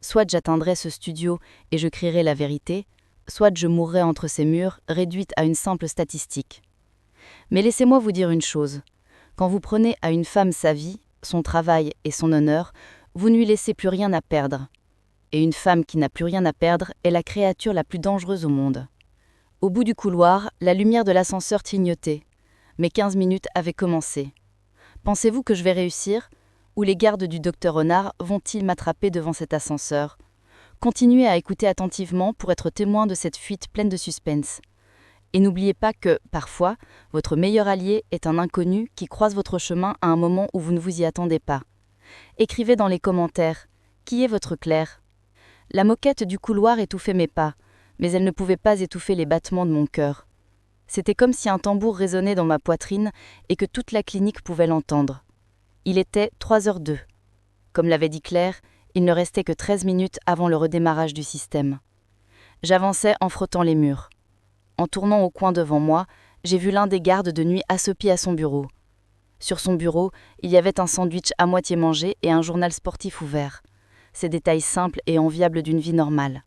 Speaker 1: Soit j'atteindrais ce studio et je crierais la vérité, soit je mourrais entre ces murs, réduite à une simple statistique. Mais laissez-moi vous dire une chose. Quand vous prenez à une femme sa vie, son travail et son honneur, vous ne lui laissez plus rien à perdre. Et une femme qui n'a plus rien à perdre est la créature la plus dangereuse au monde. Au bout du couloir, la lumière de l'ascenseur clignotait. Mes 15 minutes avaient commencé. Pensez-vous que je vais réussir ? Ou les gardes du docteur Renard vont-ils m'attraper devant cet ascenseur ? Continuez à écouter attentivement pour être témoin de cette fuite pleine de suspense. Et n'oubliez pas que, parfois, votre meilleur allié est un inconnu qui croise votre chemin à un moment où vous ne vous y attendez pas. Écrivez dans les commentaires « Qui est votre Claire ?» La moquette du couloir étouffait mes pas, mais elle ne pouvait pas étouffer les battements de mon cœur. C'était comme si un tambour résonnait dans ma poitrine et que toute la clinique pouvait l'entendre. Il était 3h02. Comme l'avait dit Claire, il ne restait que 13 minutes avant le redémarrage du système. J'avançais en frottant les murs. En tournant au coin devant moi, j'ai vu l'un des gardes de nuit assopi à son bureau. Sur son bureau, il y avait un sandwich à moitié mangé et un journal sportif ouvert. Ces détails simples et enviables d'une vie normale.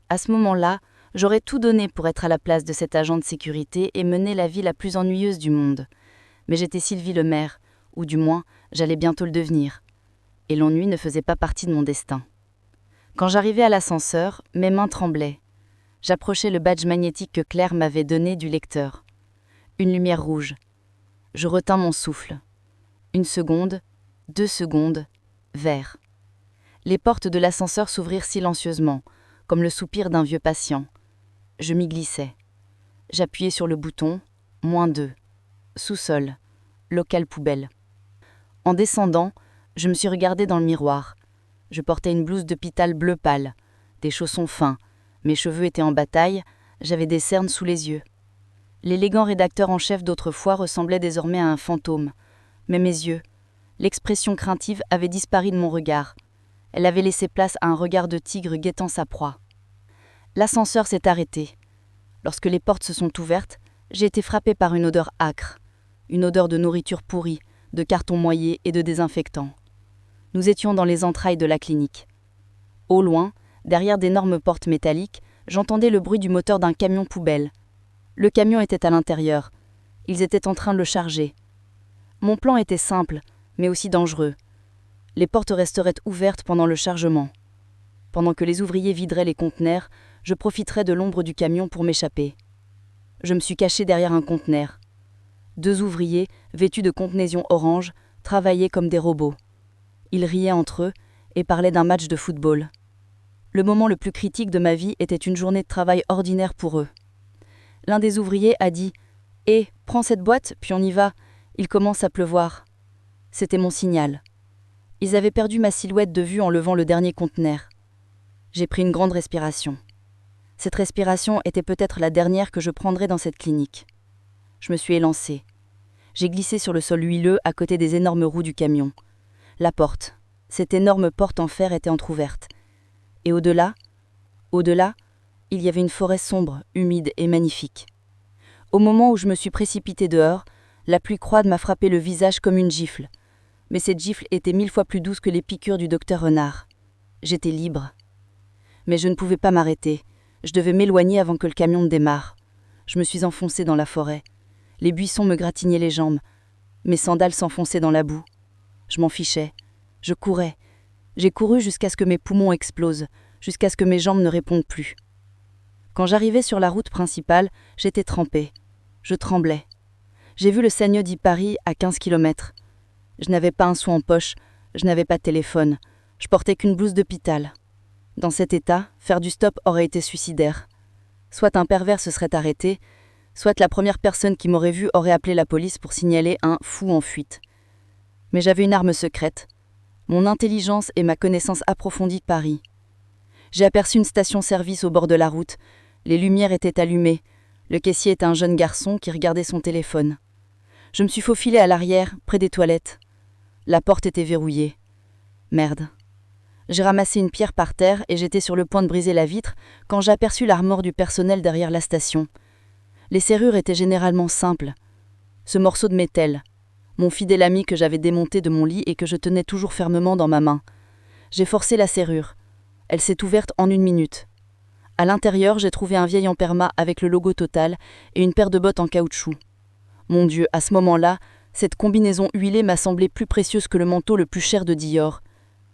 Speaker 1: À ce moment-là, j'aurais tout donné pour être à la place de cet agent de sécurité et mener la vie la plus ennuyeuse du monde. Mais j'étais Sylvie Lemaire, ou du moins, j'allais bientôt le devenir. Et l'ennui ne faisait pas partie de mon destin. Quand j'arrivais à l'ascenseur, mes mains tremblaient. J'approchais le badge magnétique que Claire m'avait donné du lecteur. Une lumière rouge. Je retins mon souffle. 1 seconde, 2 secondes, vert. Les portes de l'ascenseur s'ouvrirent silencieusement, comme le soupir d'un vieux patient. Je m'y glissais. J'appuyais sur le bouton, -2. Sous-sol, local poubelle. En descendant, je me suis regardée dans le miroir. Je portais une blouse d'hôpital bleu pâle, des chaussons fins, mes cheveux étaient en bataille, j'avais des cernes sous les yeux. L'élégant rédacteur en chef d'autrefois ressemblait désormais à un fantôme. Mais mes yeux, l'expression craintive avait disparu de mon regard. Elle avait laissé place à un regard de tigre guettant sa proie. L'ascenseur s'est arrêté. Lorsque les portes se sont ouvertes, j'ai été frappée par une odeur âcre. Une odeur de nourriture pourrie, de carton moyé et de désinfectant. Nous étions dans les entrailles de la clinique. Au loin, derrière d'énormes portes métalliques, j'entendais le bruit du moteur d'un camion poubelle. Le camion était à l'intérieur. Ils étaient en train de le charger. Mon plan était simple, mais aussi dangereux. Les portes resteraient ouvertes pendant le chargement. Pendant que les ouvriers videraient les conteneurs, je profiterais de l'ombre du camion pour m'échapper. Je me suis caché derrière un conteneur. 2 ouvriers, vêtus de contenaisons orange, travaillaient comme des robots. Ils riaient entre eux et parlaient d'un match de football. Le moment le plus critique de ma vie était une journée de travail ordinaire pour eux. L'un des ouvriers a dit « Hé, prends cette boîte, puis on y va, il commence à pleuvoir. » C'était mon signal. Ils avaient perdu ma silhouette de vue en levant le dernier conteneur. J'ai pris une grande respiration. Cette respiration était peut-être la dernière que je prendrais dans cette clinique. Je me suis élancée. J'ai glissé sur le sol huileux à côté des énormes roues du camion. La porte, cette énorme porte en fer était entr'ouverte. Et au-delà, il y avait une forêt sombre, humide et magnifique. Au moment où je me suis précipitée dehors, la pluie froide m'a frappé le visage comme une gifle.
Speaker 2: Mais cette gifle était 1000 fois plus douce que les piqûres du docteur Renard. J'étais libre. Mais je ne pouvais pas m'arrêter. Je devais m'éloigner avant que le camion ne démarre. Je me suis enfoncée dans la forêt. Les buissons me gratignaient les jambes. Mes sandales s'enfonçaient dans la boue. Je m'en fichais. Je courais. J'ai couru jusqu'à ce que mes poumons explosent, jusqu'à ce que mes jambes ne répondent plus. Quand j'arrivais sur la route principale, j'étais trempée. Je tremblais. J'ai vu le Sagno-di Paris à 15 kilomètres. Je n'avais pas un sou en poche, je n'avais pas de téléphone. Je portais qu'une blouse d'hôpital. Dans cet état, faire du stop aurait été suicidaire. Soit un pervers se serait arrêté, soit la première personne qui m'aurait vu aurait appelé la police pour signaler un fou en fuite. Mais j'avais une arme secrète. Mon intelligence et ma connaissance approfondie de Paris. J'ai aperçu une station-service au bord de la route. Les lumières étaient allumées. Le caissier était un jeune garçon qui regardait son téléphone. Je me suis faufilée à l'arrière, près des toilettes. La porte était verrouillée. Merde. J'ai ramassé une pierre par terre et j'étais sur le point de briser la vitre quand j'ai aperçu l'armoire du personnel derrière la station. Les serrures étaient généralement simples. Ce morceau de métal, mon fidèle ami que j'avais démonté de mon lit et que je tenais toujours fermement dans ma main. J'ai forcé la serrure. Elle s'est ouverte en 1 minute. À l'intérieur, j'ai trouvé un vieil Amperma avec le logo Total et une paire de bottes en caoutchouc. Mon Dieu, à ce moment-là, cette combinaison huilée m'a semblé plus précieuse que le manteau le plus cher de Dior.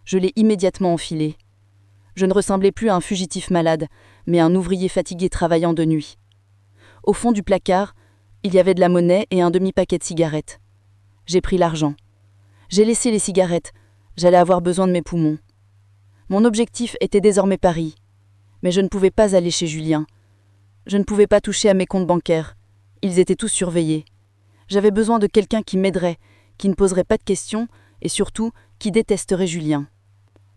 Speaker 2: Je l'ai immédiatement enfilé. Je ne ressemblais plus à un fugitif malade, mais à un ouvrier fatigué travaillant de nuit. Au fond du placard, il y avait de la monnaie et un demi-paquet de cigarettes. J'ai pris l'argent. J'ai laissé les cigarettes. J'allais avoir besoin de mes poumons. Mon objectif était désormais Paris. Mais je ne pouvais pas aller chez Julien. Je ne pouvais pas toucher à mes comptes bancaires. Ils étaient tous surveillés. J'avais besoin de quelqu'un qui m'aiderait, qui ne poserait pas de questions et surtout qui détesterait Julien.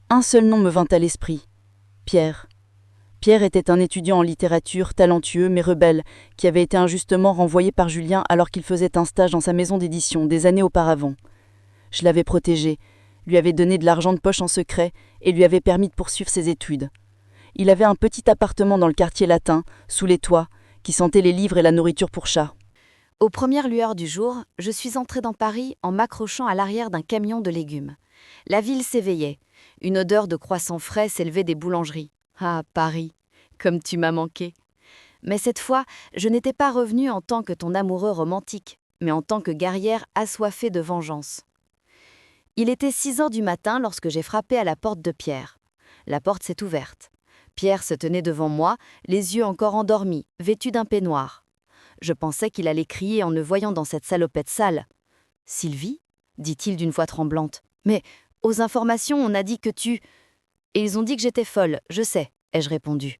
Speaker 2: Un seul nom me vint à l'esprit. Pierre. Pierre était un étudiant en littérature, talentueux mais rebelle, qui avait été injustement renvoyé par Julien alors qu'il faisait un stage dans sa maison d'édition des années auparavant. Je l'avais protégé, lui avais donné de l'argent de poche en secret et lui avais permis de poursuivre ses études. Il avait un petit appartement dans le quartier latin, sous les toits, qui sentait les livres et la nourriture pour chat.
Speaker 1: Aux premières lueurs du jour, je suis entrée dans Paris en m'accrochant à l'arrière d'un camion de légumes. La ville s'éveillait. Une odeur de croissants frais s'élevait des boulangeries. Ah, Paris, comme tu m'as manqué. Mais cette fois, je n'étais pas revenue en tant que ton amoureux romantique, mais en tant que guerrière assoiffée de vengeance. Il était 6 heures du matin lorsque j'ai frappé à la porte de Pierre. La porte s'est ouverte. Pierre se tenait devant moi, les yeux encore endormis, vêtu d'un peignoir. Je pensais qu'il allait crier en me voyant dans cette salopette sale. « Sylvie ?» dit-il d'une voix tremblante. « Mais aux informations, on a dit que tu… » « Et ils ont dit que j'étais folle, je sais, ai-je répondu.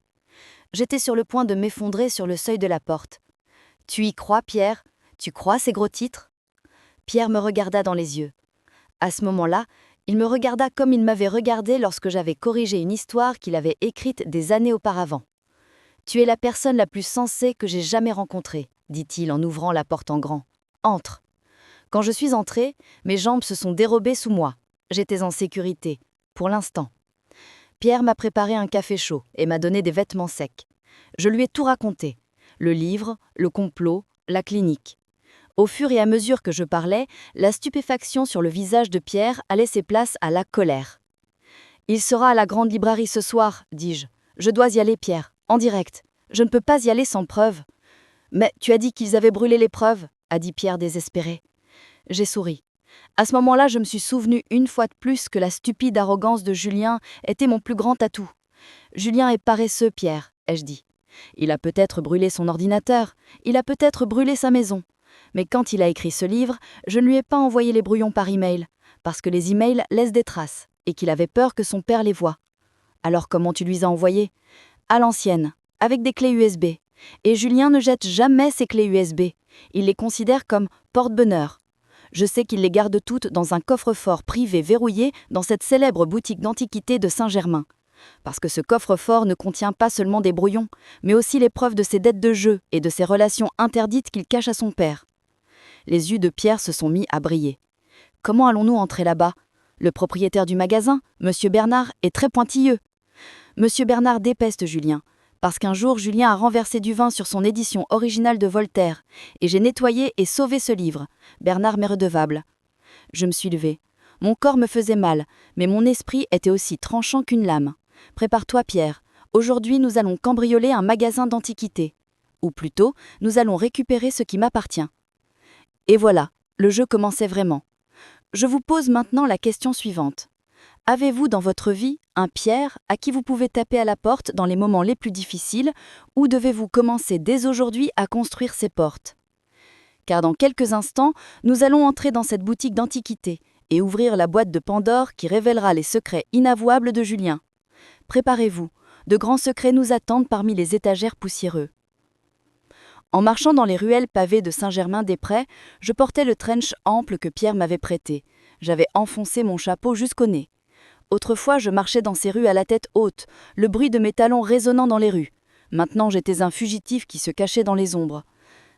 Speaker 1: J'étais sur le point de m'effondrer sur le seuil de la porte. « Tu y crois, Pierre ? Tu crois ces gros titres ?» Pierre me regarda dans les yeux. À ce moment-là, il me regarda comme il m'avait regardé lorsque j'avais corrigé une histoire qu'il avait écrite des années auparavant. « Tu es la personne la plus sensée que j'ai jamais rencontrée, » dit-il en ouvrant la porte en grand. « Entre. » Quand je suis entrée, mes jambes se sont dérobées sous moi. J'étais en sécurité, pour l'instant. Pierre m'a préparé un café chaud et m'a donné des vêtements secs. Je lui ai tout raconté. Le livre, le complot, la clinique. Au fur et à mesure que je parlais, la stupéfaction sur le visage de Pierre a laissé place à la colère. « Il sera à la grande librairie ce soir, dis-je. Je dois y aller, Pierre, en direct. Je ne peux pas y aller sans preuve. »« Mais tu as dit qu'ils avaient brûlé les preuves, » a dit Pierre désespéré. J'ai souri. À ce moment-là, je me suis souvenu une fois de plus que la stupide arrogance de Julien était mon plus grand atout. « Julien est paresseux, Pierre, » ai-je dit. Il a peut-être brûlé son ordinateur, il a peut-être brûlé sa maison. Mais quand il a écrit ce livre, je ne lui ai pas envoyé les brouillons par email, parce que les emails laissent des traces, et qu'il avait peur que son père les voie. Alors comment tu lui as envoyé ? À l'ancienne, avec des clés USB. Et Julien ne jette jamais ses clés USB. Il les considère comme porte-bonheur. Je sais qu'il les garde toutes dans un coffre-fort privé verrouillé dans cette célèbre boutique d'antiquités de Saint-Germain. Parce que ce coffre-fort ne contient pas seulement des brouillons, mais aussi les preuves de ses dettes de jeu et de ses relations interdites qu'il cache à son père. Les yeux de Pierre se sont mis à briller. Comment allons-nous entrer là-bas ? Le propriétaire du magasin, Monsieur Bernard, est très pointilleux. Monsieur Bernard dépeste Julien, parce qu'un jour Julien a renversé du vin sur son édition originale de Voltaire, et j'ai nettoyé et sauvé ce livre. Bernard m'est redevable. Je me suis levée.
Speaker 2: Mon corps me faisait mal, mais mon esprit était aussi tranchant qu'une lame. Prépare-toi, Pierre. Aujourd'hui, nous allons cambrioler un magasin d'antiquités. Ou plutôt, nous allons récupérer ce qui m'appartient. Et voilà, le jeu commençait vraiment. Je vous pose maintenant la question suivante. Avez-vous dans votre vie un Pierre à qui vous pouvez taper à la porte dans les moments les plus difficiles, ou devez-vous commencer dès aujourd'hui à construire ces portes? Car dans quelques instants, nous allons entrer dans cette boutique d'antiquités et ouvrir la boîte de Pandore qui révélera les secrets inavouables de Julien. Préparez-vous, de grands secrets nous attendent parmi les étagères poussiéreux. En marchant dans les ruelles pavées de Saint-Germain-des-Prés, je portais le trench ample que Pierre m'avait prêté. J'avais enfoncé mon chapeau jusqu'au nez. Autrefois, je marchais dans ces rues à la tête haute, le bruit de mes talons résonnant dans les rues. Maintenant, j'étais un fugitif qui se cachait dans les ombres.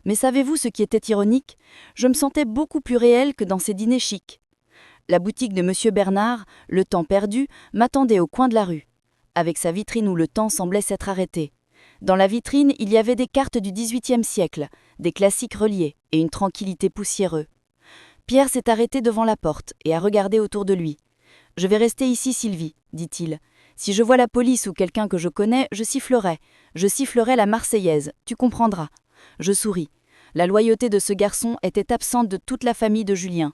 Speaker 2: Mais savez-vous ce qui était ironique? Je me sentais beaucoup plus réel que dans ces dîners chics. La boutique de Monsieur Bernard, le temps perdu, m'attendait au coin de la rue, avec sa vitrine où le temps semblait s'être arrêté. Dans la vitrine, il y avait des cartes du XVIIIe siècle, des classiques reliés et une tranquillité poussiéreuse. Pierre s'est arrêté devant la porte et a regardé autour de lui. « Je vais rester ici, Sylvie, dit-il. Si je vois la police ou quelqu'un que je connais, je sifflerai. Je sifflerai la Marseillaise, tu comprendras. » Je souris. La loyauté de ce garçon était absente de toute la famille de Julien.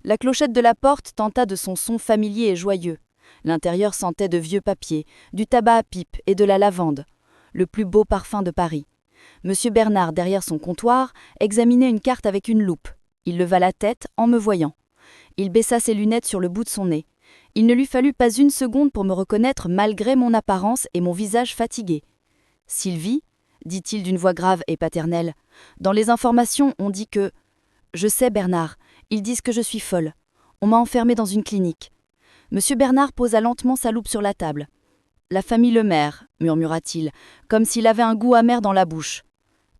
Speaker 2: La clochette de la porte tenta de son son familier et joyeux. L'intérieur sentait de vieux papiers, du tabac à pipe et de la lavande. Le plus beau parfum de Paris. Monsieur Bernard, derrière son comptoir, examinait une carte avec une loupe. Il leva la tête en me voyant. Il baissa ses lunettes sur le bout de son nez. Il ne lui fallut pas une seconde pour me reconnaître malgré mon apparence et mon visage fatigué. « Sylvie ?» dit-il d'une voix grave et paternelle. « Dans les informations, on dit que… » « Je sais, Bernard, ils disent que je suis folle. On m'a enfermée dans une clinique. » Monsieur Bernard posa lentement sa loupe sur la table. « La famille Lemaire, murmura-t-il, comme s'il avait un goût amer dans la bouche.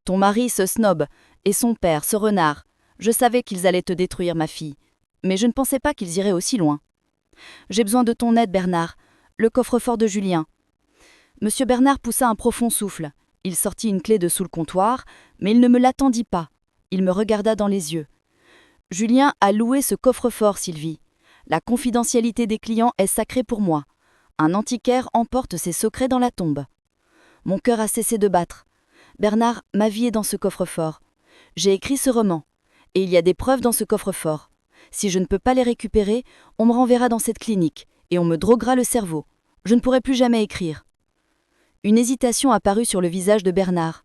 Speaker 2: Ton mari, ce snob, et son père, ce renard. Je savais qu'ils allaient te détruire, ma fille. Mais je ne pensais pas qu'ils iraient aussi loin. J'ai besoin de ton aide, Bernard. Le coffre-fort de Julien. » Monsieur Bernard poussa un profond souffle. Il sortit une clé de sous le comptoir, mais il ne me l'attendit pas. Il me regarda dans les yeux. « Julien a loué ce coffre-fort, Sylvie. La confidentialité des clients est sacrée pour moi. Un antiquaire emporte ses secrets dans la tombe. » Mon cœur a cessé de battre. Bernard, ma vie est dans ce coffre-fort. J'ai écrit ce roman, et il y a des preuves dans ce coffre-fort. Si je ne peux pas les récupérer, on me renverra dans cette clinique, et on me droguera le cerveau. Je ne pourrai plus jamais écrire. Une hésitation apparut sur le visage de Bernard.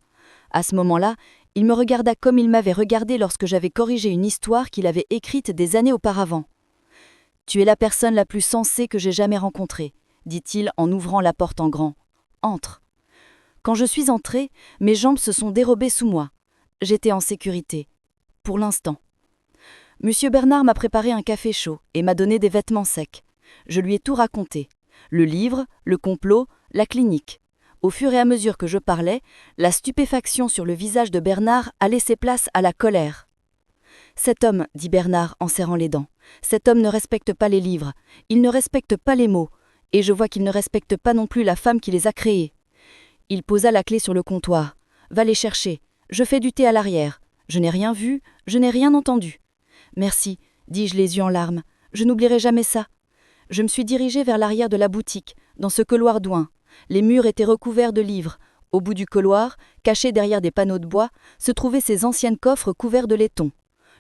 Speaker 2: À ce moment-là, il me regarda comme il m'avait regardé lorsque j'avais corrigé une histoire qu'il avait écrite des années auparavant. « Tu es la personne la plus sensée que j'ai jamais rencontrée, » dit-il en ouvrant la porte en grand. « Entre. » Quand je suis entrée, mes jambes se sont dérobées sous moi. J'étais en sécurité. Pour l'instant. Monsieur Bernard m'a préparé un café chaud et m'a donné des vêtements secs. Je lui ai tout raconté. Le livre, le complot, la clinique. Au fur et à mesure que je parlais, la stupéfaction sur le visage de Bernard a laissé place à la colère. « Cet homme, dit Bernard en serrant les dents, cet homme ne respecte pas les livres, il ne respecte pas les mots, et je vois qu'il ne respecte pas non plus la femme qui les a créés. » Il posa la clé sur le comptoir. « Va les chercher, je fais du thé à l'arrière. Je n'ai rien vu, je n'ai rien entendu. »« Merci, dis-je les yeux en larmes, je n'oublierai jamais ça. » Je me suis dirigée vers l'arrière de la boutique, dans ce couloir d'oin. Les murs étaient recouverts de livres. Au bout du couloir, cachés derrière des panneaux de bois, se trouvaient ces anciennes coffres couverts de laiton.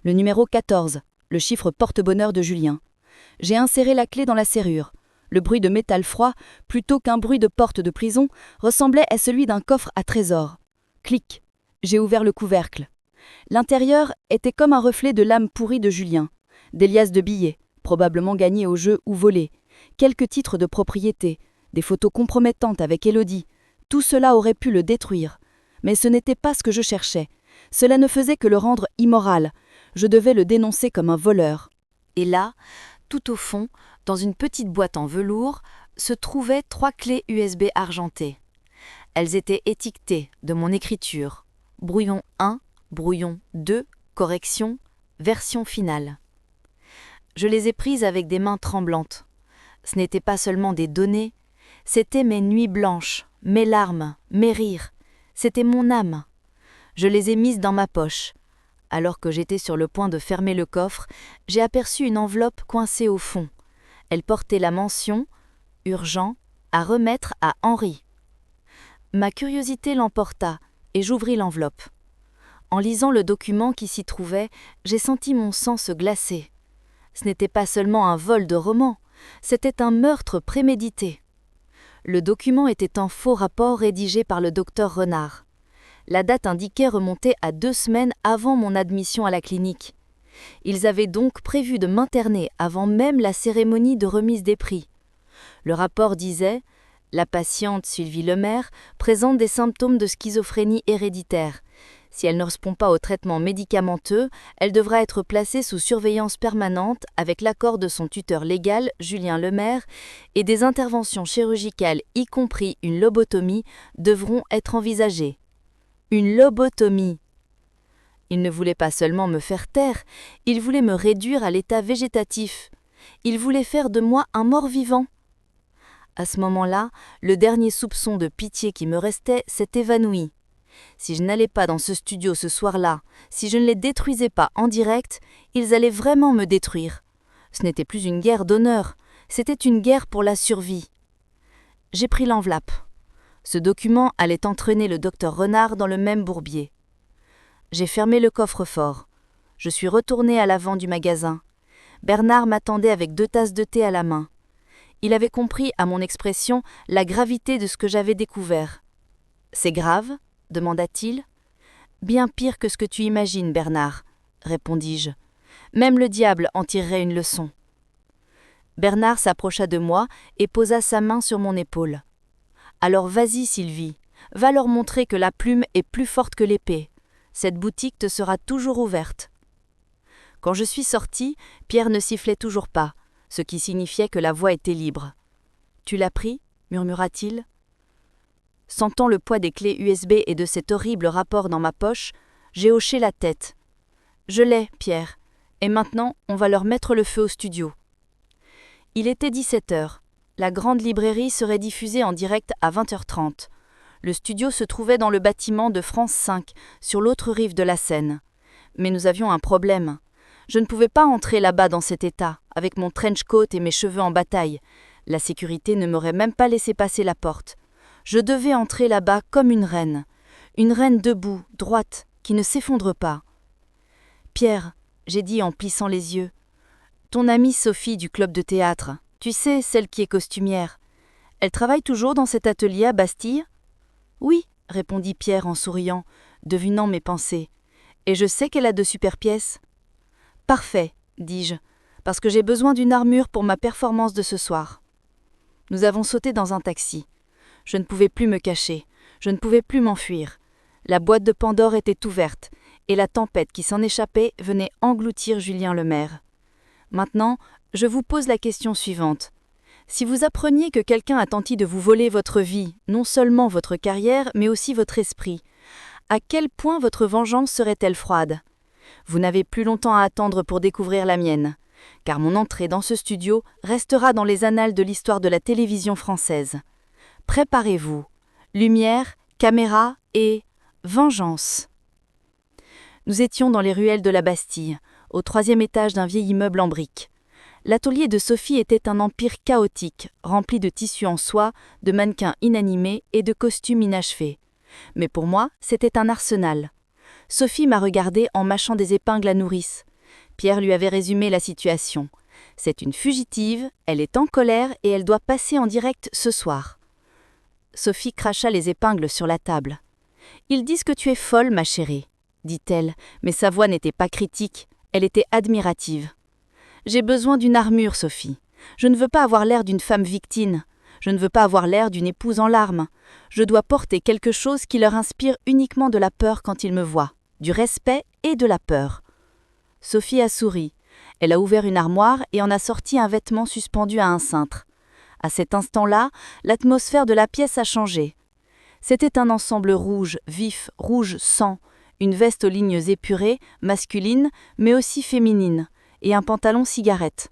Speaker 2: Le numéro 14, le chiffre porte-bonheur de Julien. J'ai inséré la clé dans la serrure. Le bruit de métal froid, plutôt qu'un bruit de porte de prison, ressemblait à celui d'un coffre à trésor. Clic. J'ai ouvert le couvercle. L'intérieur était comme un reflet de l'âme pourrie de Julien. Des liasses de billets, probablement gagnés au jeu ou volés. Quelques titres de propriété. Des photos compromettantes avec Élodie. Tout cela aurait pu le détruire. Mais ce n'était pas ce que je cherchais. Cela ne faisait que le rendre immoral. Je devais le dénoncer comme un voleur.
Speaker 1: Et là, tout au fond, dans une petite boîte en velours, se trouvaient 3 clés USB argentées. Elles étaient étiquetées de mon écriture. Brouillon 1, brouillon 2, correction, version finale. Je les ai prises avec des mains tremblantes. Ce n'étaient pas seulement des données, c'étaient mes nuits blanches, mes larmes, mes rires. C'était mon âme. Je les ai mises dans ma poche.
Speaker 2: Alors que j'étais sur le point de fermer le coffre, j'ai aperçu une enveloppe coincée au fond. Elle portait la mention « Urgent, à remettre à Henri ». Ma curiosité l'emporta et j'ouvris l'enveloppe. En lisant le document qui s'y trouvait, j'ai senti mon sang se glacer. Ce n'était pas seulement un vol de roman, c'était un meurtre prémédité. Le document était un faux rapport rédigé par le docteur Renard. La date indiquée remontait à 2 semaines avant mon admission à la clinique. Ils avaient donc prévu de m'interner avant même la cérémonie de remise des prix. Le rapport disait « La patiente Sylvie Lemaire présente des symptômes de schizophrénie héréditaire. Si elle ne répond pas au traitement médicamenteux, elle devra être placée sous surveillance permanente avec l'accord de son tuteur légal, Julien Lemaire, et des interventions chirurgicales, y compris une lobotomie, devront être envisagées. » Une lobotomie. Il ne voulait pas seulement me faire taire, il voulait me réduire à l'état végétatif. Il voulait faire de moi un mort-vivant. À ce moment-là, le dernier soupçon de pitié qui me restait s'est évanoui. Si je n'allais pas dans ce studio ce soir-là, si je ne les détruisais pas en direct, ils allaient vraiment me détruire. Ce n'était plus une guerre d'honneur, c'était une guerre pour la survie. J'ai pris l'enveloppe. Ce document allait entraîner le docteur Renard dans le même bourbier. J'ai fermé le coffre-fort. Je suis retournée à l'avant du magasin. Bernard m'attendait avec 2 tasses de thé à la main. Il avait compris à mon expression la gravité de ce que j'avais découvert. « C'est grave ?» demanda-t-il. « Bien pire que ce que tu imagines, Bernard, » répondis-je. « Même le diable en tirerait une leçon. » Bernard s'approcha de moi et posa sa main sur mon épaule. « Alors vas-y, Sylvie, va leur montrer que la plume est plus forte que l'épée. Cette boutique te sera toujours ouverte. » Quand je suis sortie, Pierre ne sifflait toujours pas, ce qui signifiait que la voie était libre. « Tu l'as pris » murmura-t-il. Sentant le poids des clés USB et de cet horrible rapport dans ma poche, j'ai hoché la tête. « Je l'ai, Pierre, et maintenant on va leur mettre le feu au studio. » Il était 17h. La grande librairie serait diffusée en direct à 20h30. Le studio se trouvait dans le bâtiment de France 5, sur l'autre rive de la Seine. Mais nous avions un problème. Je ne pouvais pas entrer là-bas dans cet état, avec mon trench coat et mes cheveux en bataille. La sécurité ne m'aurait même pas laissé passer la porte. Je devais entrer là-bas comme une reine debout, droite, qui ne s'effondre pas. « Pierre, » j'ai dit en plissant les yeux, « ton amie Sophie du club de théâtre, tu sais, celle qui est costumière, elle travaille toujours dans cet atelier à Bastille ?»« Oui, » répondit Pierre en souriant, devinant mes pensées, « et je sais qu'elle a de super pièces. »« Parfait, » dis-je, parce que j'ai besoin d'une armure pour ma performance de ce soir. Nous avons sauté dans un taxi. Je ne pouvais plus me cacher, je ne pouvais plus m'enfuir. La boîte de Pandore était ouverte, et la tempête qui s'en échappait venait engloutir Julien Lemaire. Maintenant, je vous pose la question suivante. Si vous appreniez que quelqu'un a tenté de vous voler votre vie, non seulement votre carrière, mais aussi votre esprit, à quel point votre vengeance serait-elle froide ? Vous n'avez plus longtemps à attendre pour découvrir la mienne, car mon entrée dans ce studio restera dans les annales de l'histoire de la télévision française. Préparez-vous. Lumière, caméra et vengeance. Nous étions dans les ruelles de la Bastille, au 3e étage d'un vieil immeuble en briques. L'atelier de Sophie était un empire chaotique, rempli de tissus en soie, de mannequins inanimés et de costumes inachevés. Mais pour moi, c'était un arsenal. Sophie m'a regardé en mâchant des épingles à nourrice. Pierre lui avait résumé la situation. C'est une fugitive, elle est en colère et elle doit passer en direct ce soir. Sophie cracha les épingles sur la table. « Ils disent que tu es folle, ma chérie, » dit-elle, mais sa voix n'était pas critique, elle était admirative. « J'ai besoin d'une armure, Sophie. Je ne veux pas avoir l'air d'une femme victime. Je ne veux pas avoir l'air d'une épouse en larmes. Je dois porter quelque chose qui leur inspire uniquement de la peur quand ils me voient, du respect et de la peur. » Sophie a souri. Elle a ouvert une armoire et en a sorti un vêtement suspendu à un cintre. À cet instant-là, l'atmosphère de la pièce a changé. C'était un ensemble rouge, vif, rouge sang, une veste aux lignes épurées, masculine, mais aussi féminine, et un pantalon cigarette.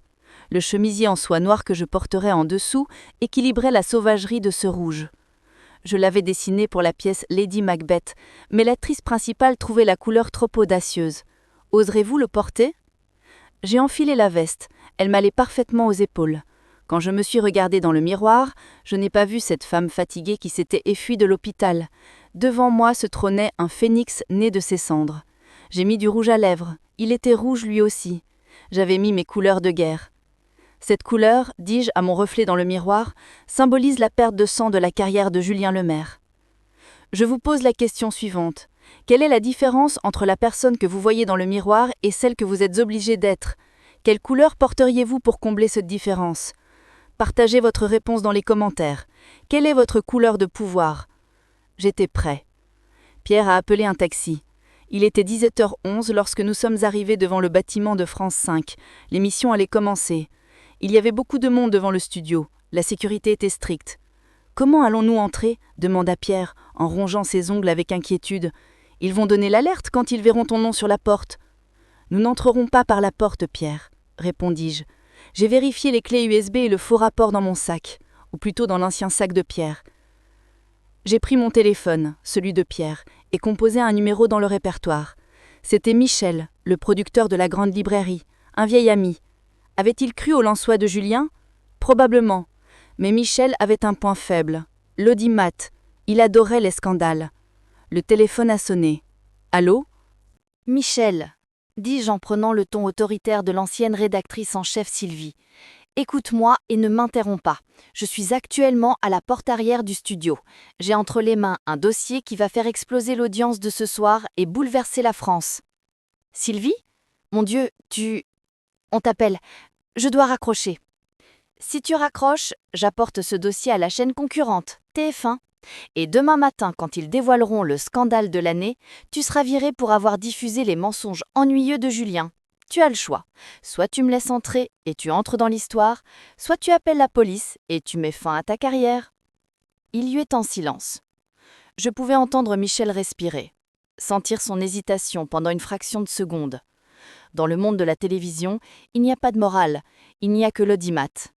Speaker 2: Le chemisier en soie noire que je porterais en dessous équilibrait la sauvagerie de ce rouge. Je l'avais dessiné pour la pièce Lady Macbeth, mais l'actrice principale trouvait la couleur trop audacieuse. Oserez-vous le porter ? J'ai enfilé la veste, elle m'allait parfaitement aux épaules. Quand je me suis regardée dans le miroir, je n'ai pas vu cette femme fatiguée qui s'était enfuie de l'hôpital. Devant moi se trônait un phénix né de ses cendres. J'ai mis du rouge à lèvres, il était rouge lui aussi. J'avais mis mes couleurs de guerre. Cette couleur, dis-je à mon reflet dans le miroir, symbolise la perte de sang de la carrière de Julien Lemaire. Je vous pose la question suivante. Quelle est la différence entre la personne que vous voyez dans le miroir et celle que vous êtes obligé d'être ? Quelle couleur porteriez-vous pour combler cette différence ? Partagez votre réponse dans les commentaires. Quelle est votre couleur de pouvoir ? J'étais prêt. Pierre a appelé un taxi. Il était 17h11 lorsque nous sommes arrivés devant le bâtiment de France 5. L'émission allait commencer. Il y avait beaucoup de monde devant le studio. La sécurité était stricte. « Comment allons-nous entrer » demanda Pierre, en rongeant ses ongles avec inquiétude. « Ils vont donner l'alerte quand ils verront ton nom sur la porte. »« Nous n'entrerons pas par la porte, Pierre, » répondis-je. J'ai vérifié les clés USB et le faux rapport dans mon sac, ou plutôt dans l'ancien sac de Pierre. J'ai pris mon téléphone, celui de Pierre, et composé un numéro dans le répertoire. C'était Michel, le producteur de la grande librairie, un vieil ami. Avait-il cru au Lensois de Julien ? Probablement. Mais Michel avait un point faible, l'audimat. Il adorait les scandales. Le téléphone a sonné. Allô ?
Speaker 1: Michel, dis-je en prenant le ton autoritaire de l'ancienne rédactrice en chef Sylvie. Écoute-moi et ne m'interromps pas. Je suis actuellement à la porte arrière du studio. J'ai entre les mains un dossier qui va faire exploser l'audience de ce soir et bouleverser la France. Sylvie ? Mon Dieu, On t'appelle. Je dois raccrocher. Si tu raccroches, j'apporte ce dossier à la chaîne concurrente, TF1. Et demain matin, quand ils dévoileront le scandale de l'année, tu seras viré pour avoir diffusé les mensonges ennuyeux de Julien. Tu as le choix. Soit tu me laisses entrer et tu entres dans l'histoire, soit tu appelles la police et tu mets fin à ta carrière. Il y eut un silence. Je pouvais entendre Michel respirer, sentir son hésitation pendant une fraction de seconde. Dans le monde de la télévision, il n'y a pas de morale, il n'y a que l'audimat.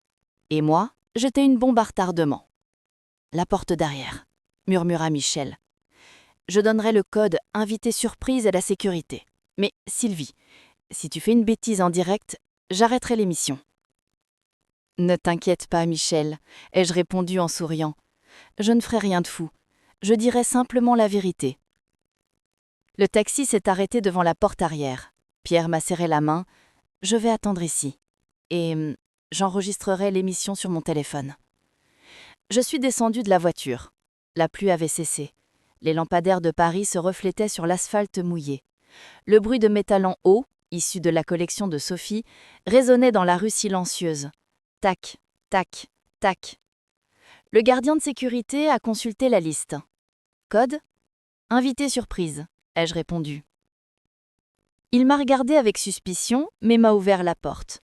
Speaker 1: Et moi, j'étais une bombe à retardement. La porte derrière, murmura Michel. Je donnerai le code invité surprise à la sécurité. Mais Sylvie, si tu fais une bêtise en direct, j'arrêterai l'émission. Ne t'inquiète pas, Michel, ai-je répondu en souriant. Je ne ferai rien de fou. Je dirai simplement la vérité. Le taxi s'est arrêté devant la porte arrière. Pierre m'a serré la main. Je vais attendre ici. Et j'enregistrerai l'émission sur mon téléphone. Je suis descendue de la voiture. La pluie avait cessé. Les lampadaires de Paris se reflétaient sur l'asphalte mouillé. Le bruit de mes talons hauts, issus de la collection de Sophie, résonnait dans la rue silencieuse. Tac, tac, tac. Le gardien de sécurité a consulté la liste. Code ? Invité surprise, ai-je répondu. Il m'a regardé avec suspicion, mais m'a ouvert la porte.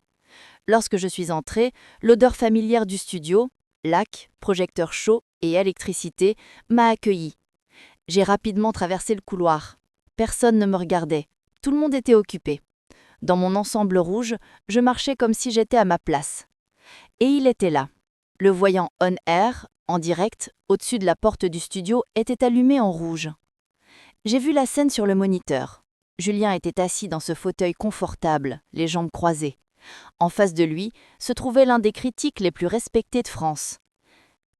Speaker 1: Lorsque je suis entrée, l'odeur familière du studio, lac, projecteur chaud et électricité, m'a accueillie. J'ai rapidement traversé le couloir. Personne ne me regardait. Tout le monde était occupé. Dans mon ensemble rouge, je marchais comme si j'étais à ma place. Et il était là. Le voyant on-air, en direct, au-dessus de la porte du studio, était allumé en rouge. J'ai vu la scène sur le moniteur. Julien était assis dans ce fauteuil confortable, les jambes croisées. En face de lui se trouvait l'un des critiques les plus respectés de France.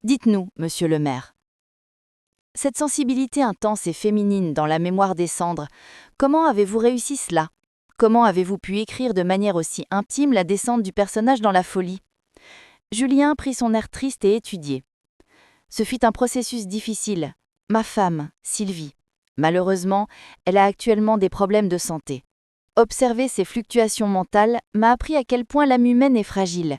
Speaker 1: Dites-nous, monsieur le maire. Cette sensibilité intense et féminine dans la mémoire des cendres, comment avez-vous réussi cela ? Comment avez-vous pu écrire de manière aussi intime la descente du personnage dans la folie ? Julien prit son air triste et étudié. Ce fut un processus difficile. Ma femme, Sylvie. Malheureusement, elle a actuellement des problèmes de santé. Observer ces fluctuations mentales m'a appris à quel point l'âme humaine est fragile.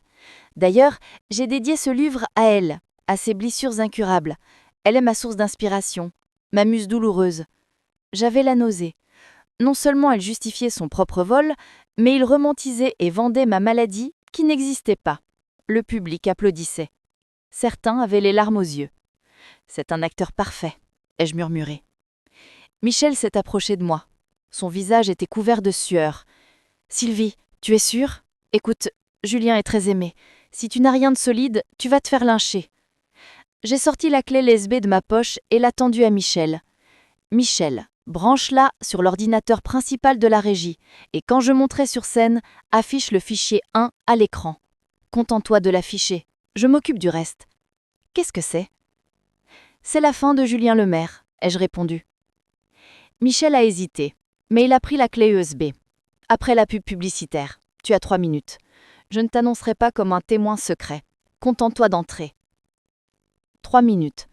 Speaker 1: D'ailleurs, j'ai dédié ce livre à elle, à ses blessures incurables. Elle est ma source d'inspiration, ma muse douloureuse. J'avais la nausée. Non seulement elle justifiait son propre vol, mais il romantisait et vendait ma maladie qui n'existait pas. Le public applaudissait. Certains avaient les larmes aux yeux. C'est un acteur parfait, ai-je murmuré. Michel s'est approché de moi. Son visage était couvert de sueur. « Sylvie, tu es sûre ? Écoute, Julien est très aimé. Si tu n'as rien de solide, tu vas te faire lyncher. » J'ai sorti la clé USB de ma poche et l'a tendue à Michel. « Michel,
Speaker 2: Branche-la sur l'ordinateur principal de la régie et quand je monterai sur scène, affiche le fichier 1 à l'écran. Contente-toi de l'afficher. Je m'occupe du reste. Qu'est-ce que c'est ? C'est la fin de Julien Lemaire, ai-je répondu. Michel a hésité, mais il a pris la clé USB. Après la pub publicitaire, tu as 3 minutes. Je ne t'annoncerai pas comme un témoin secret. Contente-toi d'entrer. 3 minutes.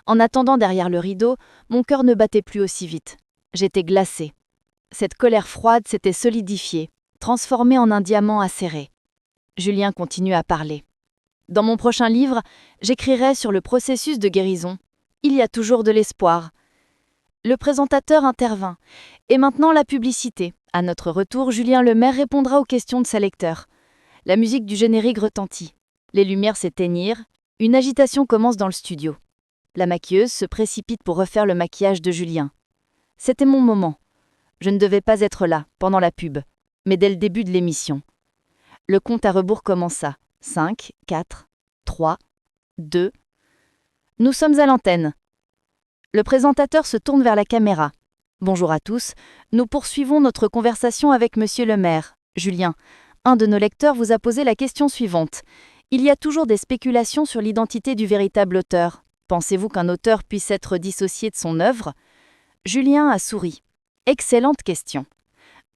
Speaker 2: En attendant derrière le rideau, mon cœur ne battait plus aussi vite. J'étais glacée. Cette colère froide s'était solidifiée, transformée en un diamant acéré. Julien continue à parler. Dans mon prochain livre, j'écrirai sur le processus de guérison. Il y a toujours de l'espoir. Le présentateur intervint. Et maintenant la publicité. À notre retour, Julien Lemaire répondra aux questions de ses lecteurs. La musique du générique retentit. Les lumières s'éteignirent. Une agitation commence dans le studio. La maquilleuse se précipite pour refaire le maquillage de Julien. C'était mon moment. Je ne devais pas être là, pendant la pub, mais dès le début de l'émission. Le compte à rebours commença. 5, 4, 3, 2. Nous sommes à l'antenne. Le présentateur se tourne vers la caméra. Bonjour à tous, nous poursuivons notre conversation avec Monsieur le maire. Julien, un de nos lecteurs vous a posé la question suivante. Il y a toujours des spéculations sur l'identité du véritable auteur. Pensez-vous qu'un auteur puisse être dissocié de son œuvre ? Julien a souri. Excellente question.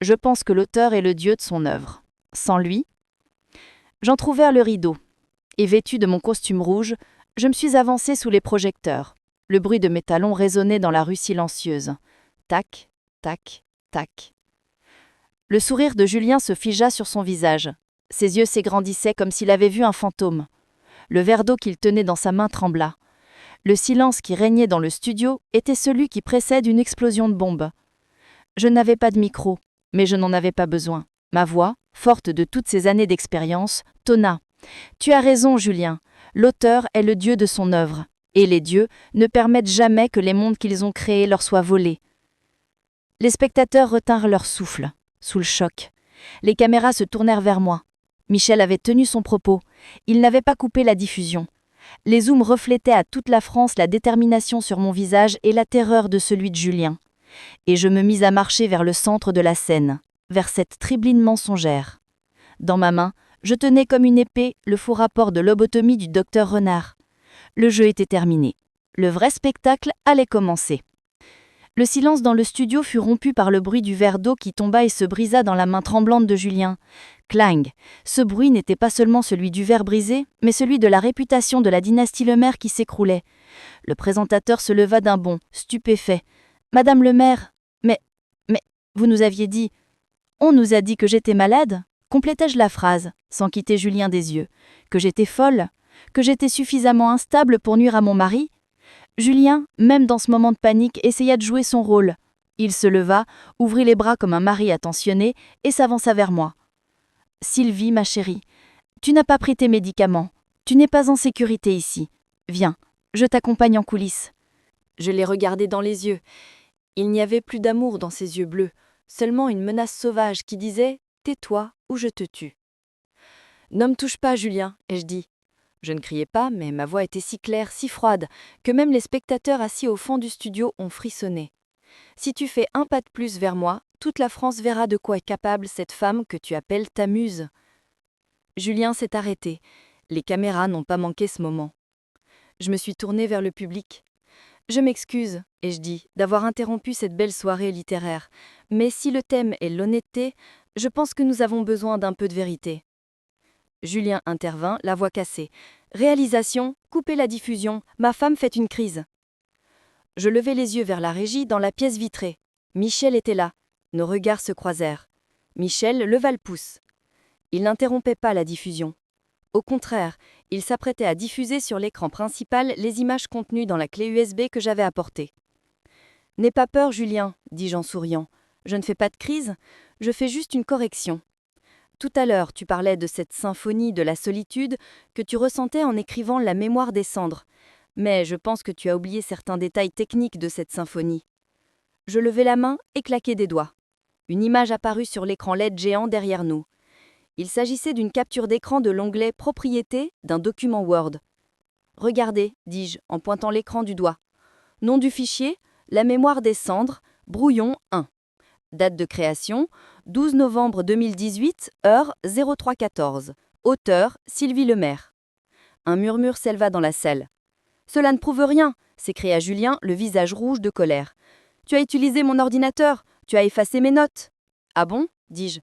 Speaker 2: Je pense que l'auteur est le dieu de son œuvre. Sans lui ? J'entrouvert le rideau. Et vêtu de mon costume rouge, je me suis avancée sous les projecteurs. Le bruit de mes talons résonnait dans la rue silencieuse. Tac, tac, tac. Le sourire de Julien se figea sur son visage. Ses yeux s'égrandissaient comme s'il avait vu un fantôme. Le verre d'eau qu'il tenait dans sa main trembla. Le silence qui régnait dans le studio était celui qui précède une explosion de bombe. Je n'avais pas de micro, mais je n'en avais pas besoin. Ma voix, forte de toutes ces années d'expérience, tonna. « Tu as raison, Julien. L'auteur est le dieu de son œuvre. Et les dieux ne permettent jamais que les mondes qu'ils ont créés leur soient volés. » Les spectateurs retinrent leur souffle, sous le choc. Les caméras se tournèrent vers moi. Michel avait tenu son propos. Il n'avait pas coupé la diffusion. Les zooms reflétaient à toute la France la détermination sur mon visage et la terreur de celui de Julien. Et je me mis à marcher vers le centre de la scène, vers cette tribune mensongère. Dans ma main, je tenais comme une épée le faux rapport de lobotomie du docteur Renard. Le jeu était terminé. Le vrai spectacle allait commencer. Le silence dans le studio fut rompu par le bruit du verre d'eau qui tomba et se brisa dans la main tremblante de Julien. Clang! Ce bruit n'était pas seulement celui du verre brisé, mais celui de la réputation de la dynastie Lemaire qui s'écroulait. Le présentateur se leva d'un bond, stupéfait. « Madame Lemaire, mais, vous nous aviez dit… » « On nous a dit que j'étais malade ?» Complétai-je la phrase, sans quitter Julien des yeux. « Que j'étais folle ? Que j'étais suffisamment instable pour nuire à mon mari ?» Julien, même dans ce moment de panique, essaya de jouer son rôle. Il se leva, ouvrit les bras comme un mari attentionné et s'avança vers moi. « Sylvie, ma chérie, tu n'as pas pris tes médicaments. Tu n'es pas en sécurité ici. Viens, je t'accompagne en coulisses. » Je l'ai regardé dans les yeux. Il n'y avait plus d'amour dans ses yeux bleus, seulement une menace sauvage qui disait « Tais-toi ou je te tue. » « Ne me touche pas, Julien, ai-je dit. Je ne criais pas, mais ma voix était si claire, si froide, que même les spectateurs assis au fond du studio ont frissonné. Si tu fais un pas de plus vers moi, toute la France verra de quoi est capable cette femme que tu appelles ta muse. Julien s'est arrêté. Les caméras n'ont pas manqué ce moment. Je me suis tournée vers le public. Je m'excuse, ai-je dit, d'avoir interrompu cette belle soirée littéraire. Mais si le thème est l'honnêteté, je pense que nous avons besoin d'un peu de vérité. Julien intervint, la voix cassée. Réalisation, coupez la diffusion, ma femme fait une crise. Je levai les yeux vers la régie dans la pièce vitrée. Michel était là. Nos regards se croisèrent. Michel leva le pouce. Il n'interrompait pas la diffusion. Au contraire, il s'apprêtait à diffuser sur l'écran principal les images contenues dans la clé USB que j'avais apportée. « N'aie pas peur, Julien, dis-je en souriant. Je ne fais pas de crise, je fais juste une correction. Tout à l'heure, tu parlais de cette symphonie de la solitude que tu ressentais en écrivant La mémoire des cendres. Mais je pense que tu as oublié certains détails techniques de cette symphonie. » Je levai la main et claquai des doigts. Une image apparut sur l'écran LED géant derrière nous. Il s'agissait d'une capture d'écran de l'onglet « Propriétés » d'un document Word. « Regardez, dis-je en pointant l'écran du doigt. Nom du fichier, La mémoire des cendres, Brouillon 1. Date de création 12 novembre 2018, heure 03h14. Auteur Sylvie Lemaire. Un murmure s'éleva dans la salle. Cela ne prouve rien, s'écria Julien, le visage rouge de colère. Tu as utilisé mon ordinateur, tu as effacé mes notes. Ah bon, dis-je.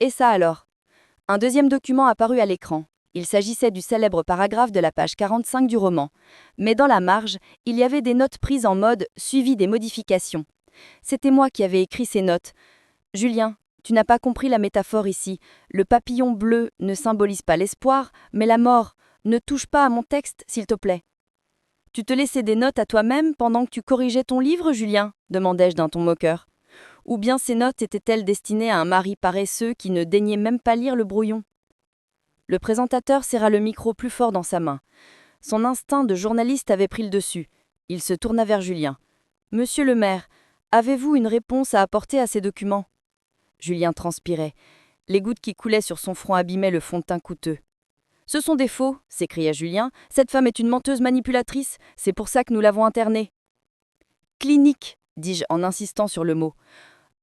Speaker 2: Et ça alors? Un deuxième document apparut à l'écran. Il s'agissait du célèbre paragraphe de la page 45 du roman. Mais dans la marge, il y avait des notes prises en mode suivi des modifications. C'était moi qui avais écrit ces notes. Julien, tu n'as pas compris la métaphore ici. Le papillon bleu ne symbolise pas l'espoir, mais la mort. Ne touche pas à mon texte, s'il te plaît. Tu te laissais des notes à toi-même pendant que tu corrigeais ton livre, Julien ? Demandai-je d'un ton moqueur. Ou bien ces notes étaient-elles destinées à un mari paresseux qui ne daignait même pas lire le brouillon ? Le présentateur serra le micro plus fort dans sa main. Son instinct de journaliste avait pris le dessus. Il se tourna vers Julien. « Monsieur le maire, avez-vous une réponse à apporter à ces documents ?» Julien transpirait. Les gouttes qui coulaient sur son front abîmaient le fond de teint coûteux. « Ce sont des faux !» s'écria Julien. « Cette femme est une menteuse manipulatrice, c'est pour ça que nous l'avons internée. »« Clinique !» dis-je en insistant sur le mot.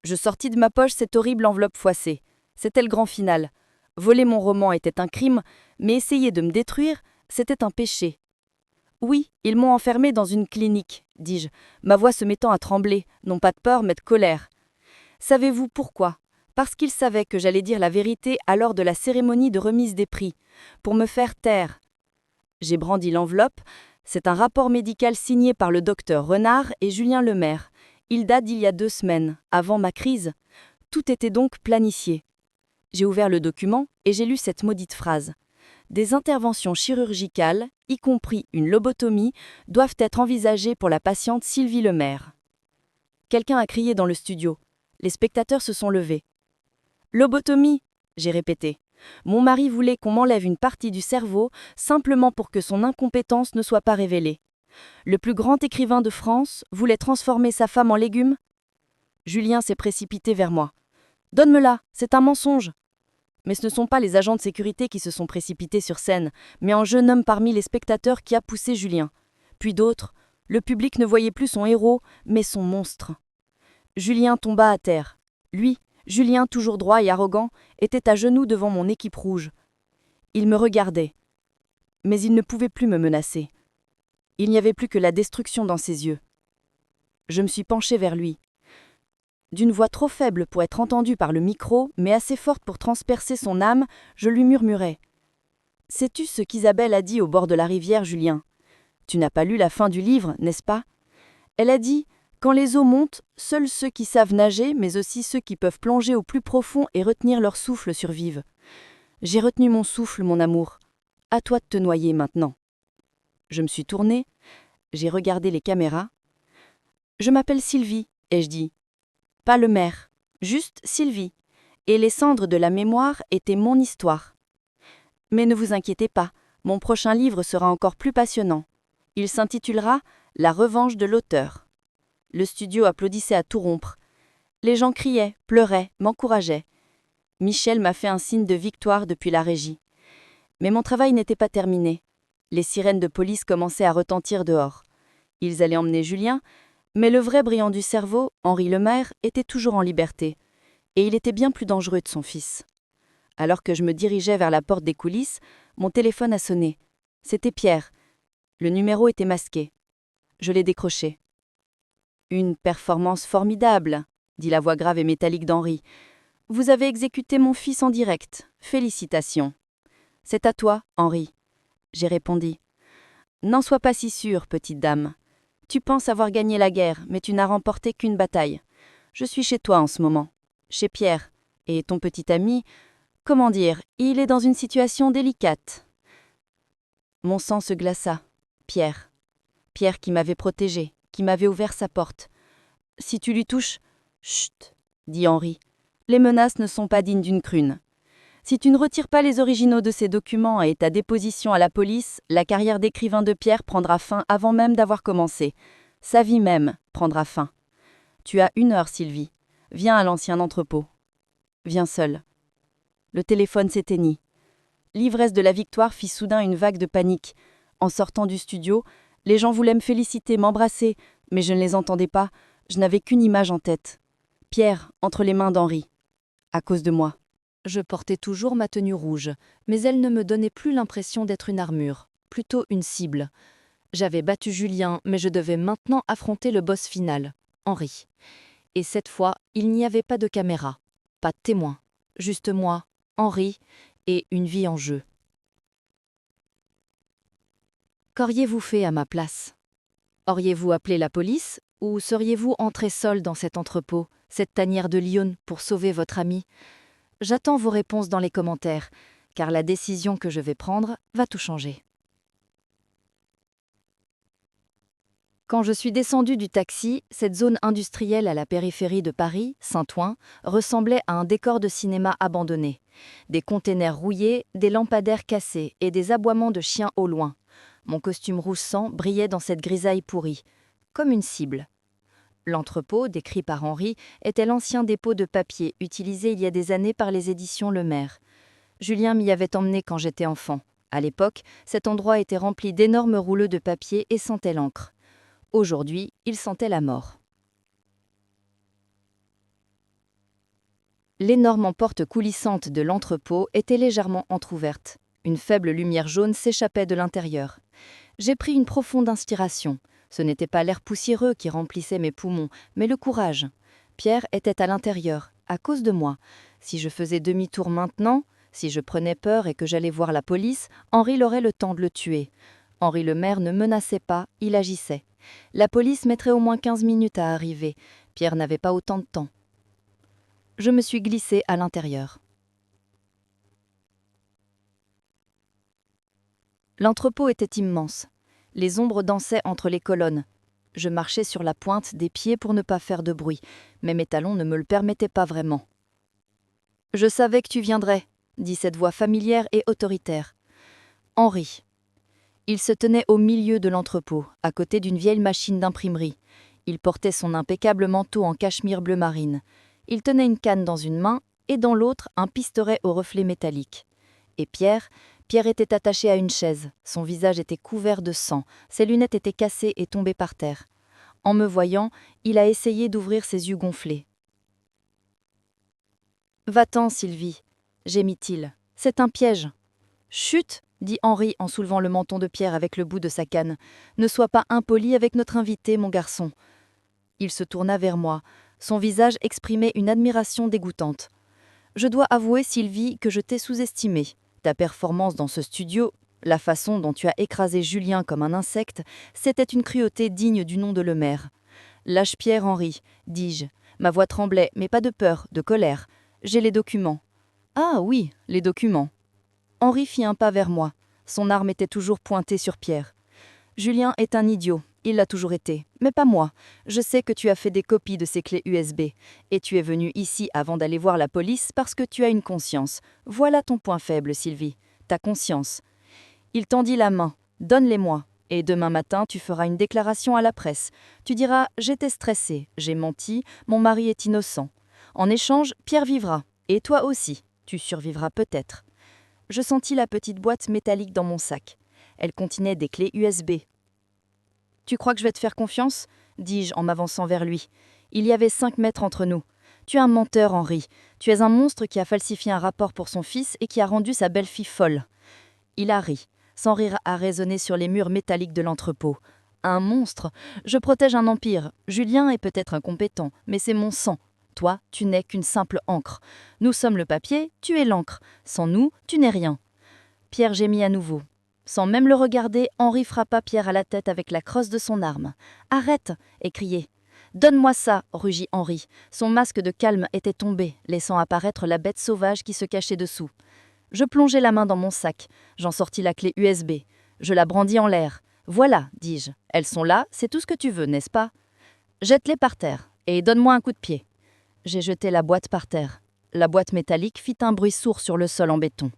Speaker 2: Je sortis de ma poche cette horrible enveloppe froissée. C'était le grand final. Voler mon roman était un crime, mais essayer de me détruire, c'était un péché. « Oui, ils m'ont enfermé dans une clinique, dis-je, ma voix se mettant à trembler, non pas de peur, mais de colère. Savez-vous pourquoi ? Parce qu'ils savaient que j'allais dire la vérité à l'heure de la cérémonie de remise des prix, pour me faire taire. J'ai brandi l'enveloppe. C'est un rapport médical signé par le docteur Renard et Julien Lemaire. Il date d'il y a 2 semaines, avant ma crise. Tout était donc planifié. J'ai ouvert le document et j'ai lu cette maudite phrase. Des interventions chirurgicales, y compris une lobotomie, doivent être envisagées pour la patiente Sylvie Lemaire. Quelqu'un a crié dans le studio. Les spectateurs se sont levés. Lobotomie, j'ai répété. Mon mari voulait qu'on m'enlève une partie du cerveau simplement pour que son incompétence ne soit pas révélée. Le plus grand écrivain de France voulait transformer sa femme en légume. Julien s'est précipité vers moi. « Donne-me-la, c'est un mensonge !» Mais ce ne sont pas les agents de sécurité qui se sont précipités sur scène, mais un jeune homme parmi les spectateurs qui a poussé Julien. Puis d'autres. Le public ne voyait plus son héros, mais son monstre. Julien tomba à terre. Lui, Julien, toujours droit et arrogant, était à genoux devant mon équipe rouge. Il me regardait. Mais il ne pouvait plus me menacer. Il n'y avait plus que la destruction dans ses yeux. Je me suis penché vers lui. D'une voix trop faible pour être entendue par le micro, mais assez forte pour transpercer son âme, je lui murmurai. « Sais-tu ce qu'Isabelle a dit au bord de la rivière, Julien ? Tu n'as pas lu la fin du livre, n'est-ce pas ? Elle a dit « Quand les eaux montent, seuls ceux qui savent nager, mais aussi ceux qui peuvent plonger au plus profond et retenir leur souffle survivent. J'ai retenu mon souffle, mon amour. À toi de te noyer maintenant. » Je me suis tournée, j'ai regardé les caméras. « Je m'appelle Sylvie, ai-je dit. Pas le maire, juste Sylvie. Et les cendres de la mémoire étaient mon histoire. Mais ne vous inquiétez pas, mon prochain livre sera encore plus passionnant. Il s'intitulera « La revanche de l'auteur ». Le studio applaudissait à tout rompre. Les gens criaient, pleuraient, m'encourageaient. Michel m'a fait un signe de victoire depuis la régie. Mais mon travail n'était pas terminé. Les sirènes de police commençaient à retentir dehors. Ils allaient emmener Julien, mais le vrai brillant du cerveau, Henri Lemaire, était toujours en liberté. Et il était bien plus dangereux de son fils. Alors que je me dirigeais vers la porte des coulisses, mon téléphone a sonné. C'était Pierre. Le numéro était masqué. Je l'ai décroché. « Une performance formidable », dit la voix grave et métallique d'Henri. « Vous avez exécuté mon fils en direct. Félicitations. »« C'est à toi, Henri. » J'ai répondu. « N'en sois pas si sûre, petite dame. Tu penses avoir gagné la guerre, mais tu n'as remporté qu'une bataille. Je suis chez toi en ce moment, chez Pierre, et ton petit ami, comment dire, il est dans une situation délicate. » Mon sang se glaça. Pierre. Pierre qui m'avait protégé, qui m'avait ouvert sa porte. « Si tu lui touches... » « Chut !» dit Henri. « Les menaces ne sont pas dignes d'une crune. Si tu ne retires pas les originaux de ces documents et ta déposition à la police, la carrière d'écrivain de Pierre prendra fin avant même d'avoir commencé. Sa vie même prendra fin. Tu as 1 heure, Sylvie. Viens à l'ancien entrepôt. Viens seule. » Le téléphone s'éteignit. L'ivresse de la victoire fit soudain une vague de panique. En sortant du studio, les gens voulaient me féliciter, m'embrasser, mais je ne les entendais pas. Je n'avais qu'une image en tête. Pierre, entre les mains d'Henri. À cause de moi.
Speaker 1: Je portais toujours ma tenue rouge, mais elle ne me donnait plus l'impression d'être une armure, plutôt une cible. J'avais battu Julien, mais je devais maintenant affronter le boss final, Henri. Et cette fois, il n'y avait pas de caméra, pas de témoin, juste moi, Henri, et une vie en jeu. Qu'auriez-vous fait à ma place? Auriez-vous appelé la police, ou seriez-vous entré seul dans cet entrepôt, cette tanière de lionne, pour sauver votre ami? J'attends vos réponses dans les commentaires, car la décision que je vais prendre va tout changer. Quand je suis descendue du taxi, cette zone industrielle à la périphérie de Paris, Saint-Ouen, ressemblait à un décor de cinéma abandonné. Des containers rouillés, des lampadaires cassés et des aboiements de chiens au loin. Mon costume rouge sang brillait dans cette grisaille pourrie, comme une cible. L'entrepôt, décrit par Henri, était l'ancien dépôt de papier utilisé il y a des années par les éditions Le Maire. Julien m'y avait emmené quand j'étais enfant. À l'époque, cet endroit était rempli d'énormes rouleaux de papier et sentait l'encre. Aujourd'hui, il sentait la mort. L'énorme porte coulissante de l'entrepôt était légèrement entr'ouverte. Une faible lumière jaune s'échappait de l'intérieur. J'ai pris une profonde inspiration. Ce n'était pas l'air poussiéreux qui remplissait mes poumons, mais le courage. Pierre était à l'intérieur, à cause de moi. Si je faisais demi-tour maintenant, si je prenais peur et que j'allais voir la police, Henri aurait le temps de le tuer. Henri le maire ne menaçait pas, il agissait. La police mettrait au moins 15 minutes à arriver. Pierre n'avait pas autant de temps. Je me suis glissée à l'intérieur. L'entrepôt était immense. Les ombres dansaient entre les colonnes. Je marchais sur la pointe des pieds pour ne pas faire de bruit, mais mes talons ne me le permettaient pas vraiment. « Je savais que tu viendrais », dit cette voix familière et autoritaire. Henri. Il se tenait au milieu de l'entrepôt, à côté d'une vieille machine d'imprimerie. Il portait son impeccable manteau en cachemire bleu marine. Il tenait une canne dans une main et dans l'autre un pistolet au reflet métallique. Et Pierre était attaché à une chaise. Son visage était couvert de sang, ses lunettes étaient cassées et tombées par terre. En me voyant, il a essayé d'ouvrir ses yeux gonflés. « Va-t'en, Sylvie » gémit-il. « C'est un piège. »« Chut !» dit Henri en soulevant le menton de Pierre avec le bout de sa canne. « Ne sois pas impoli avec notre invité, mon garçon. » Il se tourna vers moi. Son visage exprimait une admiration dégoûtante. « Je dois avouer, Sylvie, que je t'ai sous-estimée. Ta performance dans ce studio, la façon dont tu as écrasé Julien comme un insecte, c'était une cruauté digne du nom de Le Maire. »« Lâche Pierre, Henri, dis-je. Ma voix tremblait, mais pas de peur, de colère. J'ai les documents. »« Ah oui, les documents. » Henri fit un pas vers moi. Son arme était toujours pointée sur Pierre. « Julien est un idiot. Il l'a toujours été. Mais pas moi. Je sais que tu as fait des copies de ces clés USB. Et tu es venu ici avant d'aller voir la police parce que tu as une conscience. Voilà ton point faible, Sylvie. Ta conscience. » Il tendit la main. « Donne-les-moi. Et demain matin, tu feras une déclaration à la presse. Tu diras « J'étais stressée, j'ai menti, mon mari est innocent. » En échange, Pierre vivra. Et toi aussi. Tu survivras peut-être. Je sentis la petite boîte métallique dans mon sac. Elle contenait des clés USB. « Tu crois que je vais te faire confiance ?» dis-je en m'avançant vers lui. Il y avait 5 mètres entre nous. « Tu es un menteur, Henri. Tu es un monstre qui a falsifié un rapport pour son fils et qui a rendu sa belle-fille folle. » Il a ri. Sans rire a résonné sur les murs métalliques de l'entrepôt. « Un monstre ? Je protège un empire. Julien est peut-être incompétent, mais c'est mon sang. Toi, tu n'es qu'une simple encre. Nous sommes le papier, tu es l'encre. Sans nous, tu n'es rien. » Pierre gémit à nouveau. Sans même le regarder, Henri frappa Pierre à la tête avec la crosse de son arme. « Arrête !» écriai. « Donne-moi ça !» rugit Henri. Son masque de calme était tombé, laissant apparaître la bête sauvage qui se cachait dessous. Je plongeai la main dans mon sac. J'en sortis la clé USB. Je la brandis en l'air. « Voilà !» dis-je. « Elles sont là, c'est tout ce que tu veux, n'est-ce pas ? Jette-les par terre et donne-moi un coup de pied. » J'ai jeté la boîte par terre. La boîte métallique fit un bruit sourd sur le sol en béton.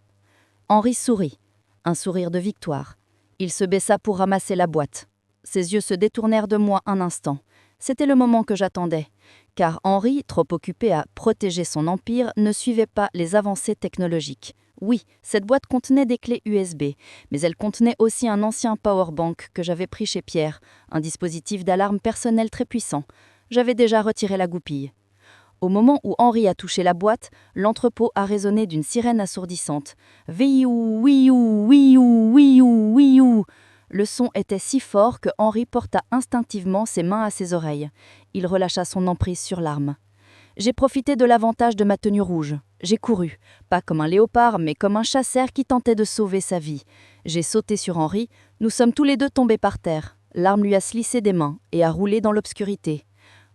Speaker 1: Henri sourit. Un sourire de victoire. Il se baissa pour ramasser la boîte. Ses yeux se détournèrent de moi un instant. C'était le moment que j'attendais. Car Henri, trop occupé à protéger son empire, ne suivait pas les avancées technologiques. Oui, cette boîte contenait des clés USB, mais elle contenait aussi un ancien powerbank que j'avais pris chez Pierre, un dispositif d'alarme personnel très puissant.
Speaker 2: j'avais déjà retiré la goupille. Au moment où Henri a touché la boîte, l'entrepôt a résonné d'une sirène assourdissante. Viou, wiou, wiou, wiou, wiou. Le son était si fort que Henri porta instinctivement ses mains à ses oreilles. Il relâcha son emprise sur l'arme. J'ai profité de l'avantage de ma tenue rouge. J'ai couru, pas comme un léopard, mais comme un chasseur qui tentait de sauver sa vie. J'ai sauté sur Henri, nous sommes tous les deux tombés par terre. L'arme lui a slissé des mains et a roulé dans l'obscurité.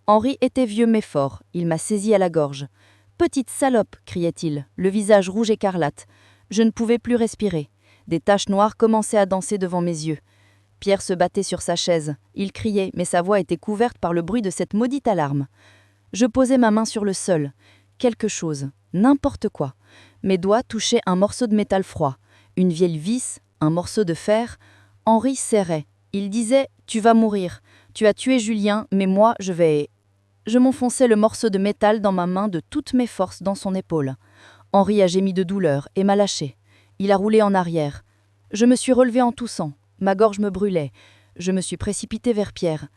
Speaker 2: Henri était vieux mais fort, il m'a saisi à la gorge. « Petite salope !» criait-il, le visage rouge écarlate. Je ne pouvais plus respirer. Des taches noires commençaient à danser devant mes yeux. Pierre se battait sur sa chaise. Il criait, mais sa voix était couverte par le bruit de cette maudite alarme. Je posai ma main sur le sol. Quelque chose, n'importe quoi. Mes doigts touchaient un morceau de métal froid, une vieille vis, un morceau de fer. Henri serrait. Il disait « Tu vas mourir. Tu as tué Julien, mais moi, je vais… » Je m'enfonçai le morceau de métal dans ma main de toutes mes forces dans son épaule. Henri a gémi de douleur et m'a lâché. Il a roulé en arrière. Je me suis relevé en toussant. Ma gorge me brûlait. Je me suis précipité vers Pierre.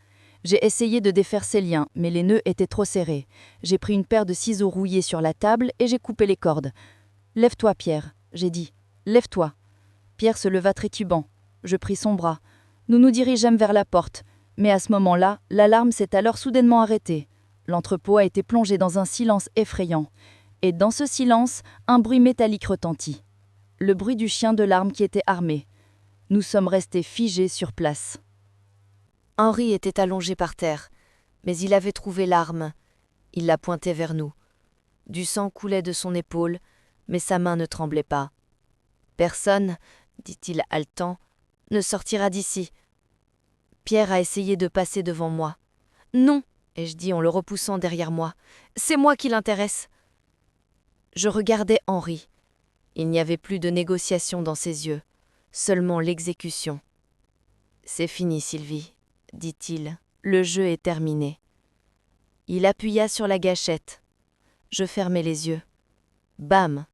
Speaker 2: J'ai essayé de défaire ses liens, mais les nœuds étaient trop serrés. J'ai pris une paire de ciseaux rouillés sur la table et j'ai coupé les cordes. « Lève-toi, Pierre », j'ai dit. « Lève-toi ». Pierre se leva trétubant. Je pris son bras. Nous nous dirigeâmes vers la porte. Mais à ce moment-là, l'alarme s'est alors soudainement arrêtée. L'entrepôt a été plongé dans un silence effrayant. Et dans ce silence, un bruit métallique retentit. Le bruit du chien de l'arme qui était armé. Nous sommes restés figés sur place.
Speaker 1: Henri était allongé par terre, mais il avait trouvé l'arme. Il la pointait vers nous. Du sang coulait de son épaule, mais sa main ne tremblait pas. « Personne, dit-il haletant, ne sortira d'ici. » Pierre a essayé de passer devant moi. « Non !» ai-je dit en le repoussant derrière moi. « C'est moi qui l'intéresse !» Je regardais Henri. Il n'y avait plus de négociation dans ses yeux, seulement l'exécution. « C'est fini, Sylvie, » dit-il. « Le jeu est terminé. » Il appuya sur la gâchette. Je fermai les yeux. Bam !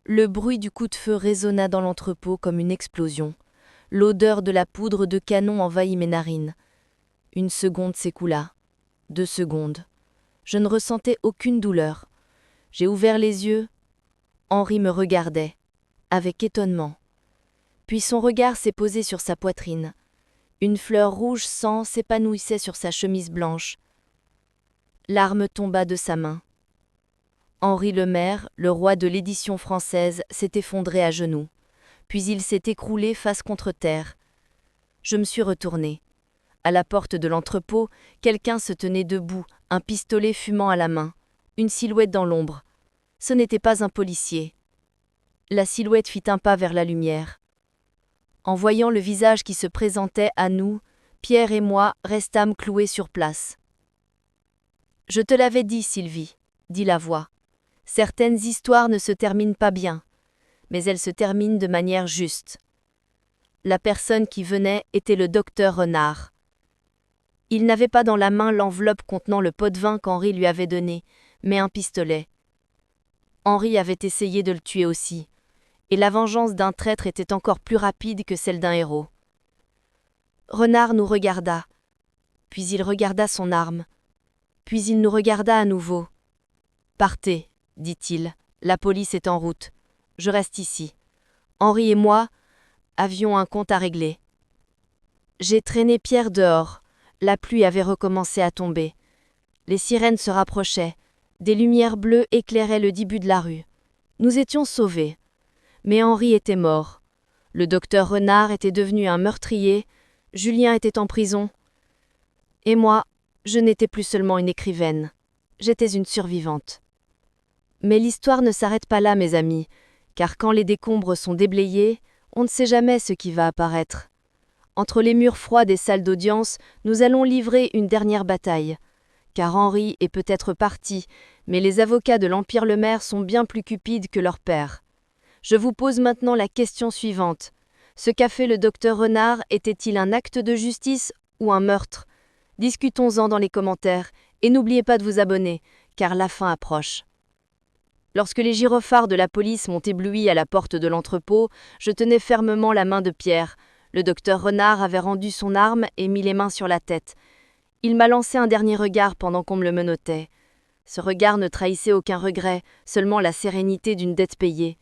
Speaker 1: Le bruit du coup de feu résonna dans l'entrepôt comme une explosion. L'odeur de la poudre de canon envahit mes narines. Une seconde s'écoula. 2 secondes. Je ne ressentais aucune douleur. J'ai ouvert les yeux. Henri me regardait, avec étonnement. Puis son regard s'est posé sur sa poitrine. Une fleur rouge sang s'épanouissait sur sa chemise blanche. L'arme tomba de sa main. Henri Lemaire, le roi de l'édition française, s'est effondré à genoux. Puis il s'est écroulé face contre terre. Je me suis retournée. À la porte de l'entrepôt, quelqu'un se tenait debout, un pistolet fumant à la main, une silhouette dans l'ombre. Ce n'était pas un policier. La silhouette fit un pas vers la lumière. En voyant le visage qui se présentait à nous, Pierre et moi restâmes cloués sur place. « Je te l'avais dit, Sylvie, » dit la voix. « Certaines histoires ne se terminent pas bien, mais elles se terminent de manière juste. » La personne qui venait était le docteur Renard. Il n'avait pas dans la main l'enveloppe contenant le pot de vin qu'Henri lui avait donné, mais un pistolet. Henri avait essayé de le tuer aussi, et la vengeance d'un traître était encore plus rapide que celle d'un héros. Renard nous regarda, puis il regarda son arme, puis il nous regarda à nouveau. « Partez, dit-il, la police est en route. Je reste ici. Henri et moi avions un compte à régler. » J'ai traîné Pierre dehors. La pluie avait recommencé à tomber. Les sirènes se rapprochaient. Des lumières bleues éclairaient le début de la rue. Nous étions sauvés. Mais Henri était mort. Le docteur Renard était devenu un meurtrier. Julien était en prison. Et moi, je n'étais plus seulement une écrivaine. J'étais une survivante. Mais l'histoire ne s'arrête pas là, mes amis, car quand les décombres sont déblayés, on ne sait jamais ce qui va apparaître. Entre les murs froids des salles d'audience, nous allons livrer une dernière bataille. Car Henri est peut-être parti, mais les avocats de l'Empire Lemaire sont bien plus cupides que leur père. Je vous pose maintenant la question suivante. Ce qu'a fait le docteur Renard était-il un acte de justice ou un meurtre ? Discutons-en dans les commentaires et n'oubliez pas de vous abonner, car la fin approche. Lorsque les gyrophares de la police m'ont ébloui à la porte de l'entrepôt, je tenais fermement la main de Pierre. Le docteur Renard avait rendu son arme et mis les mains sur la tête.
Speaker 2: Il m'a lancé un dernier regard pendant qu'on me le menottait. Ce regard ne trahissait aucun regret, seulement la sérénité d'une dette payée.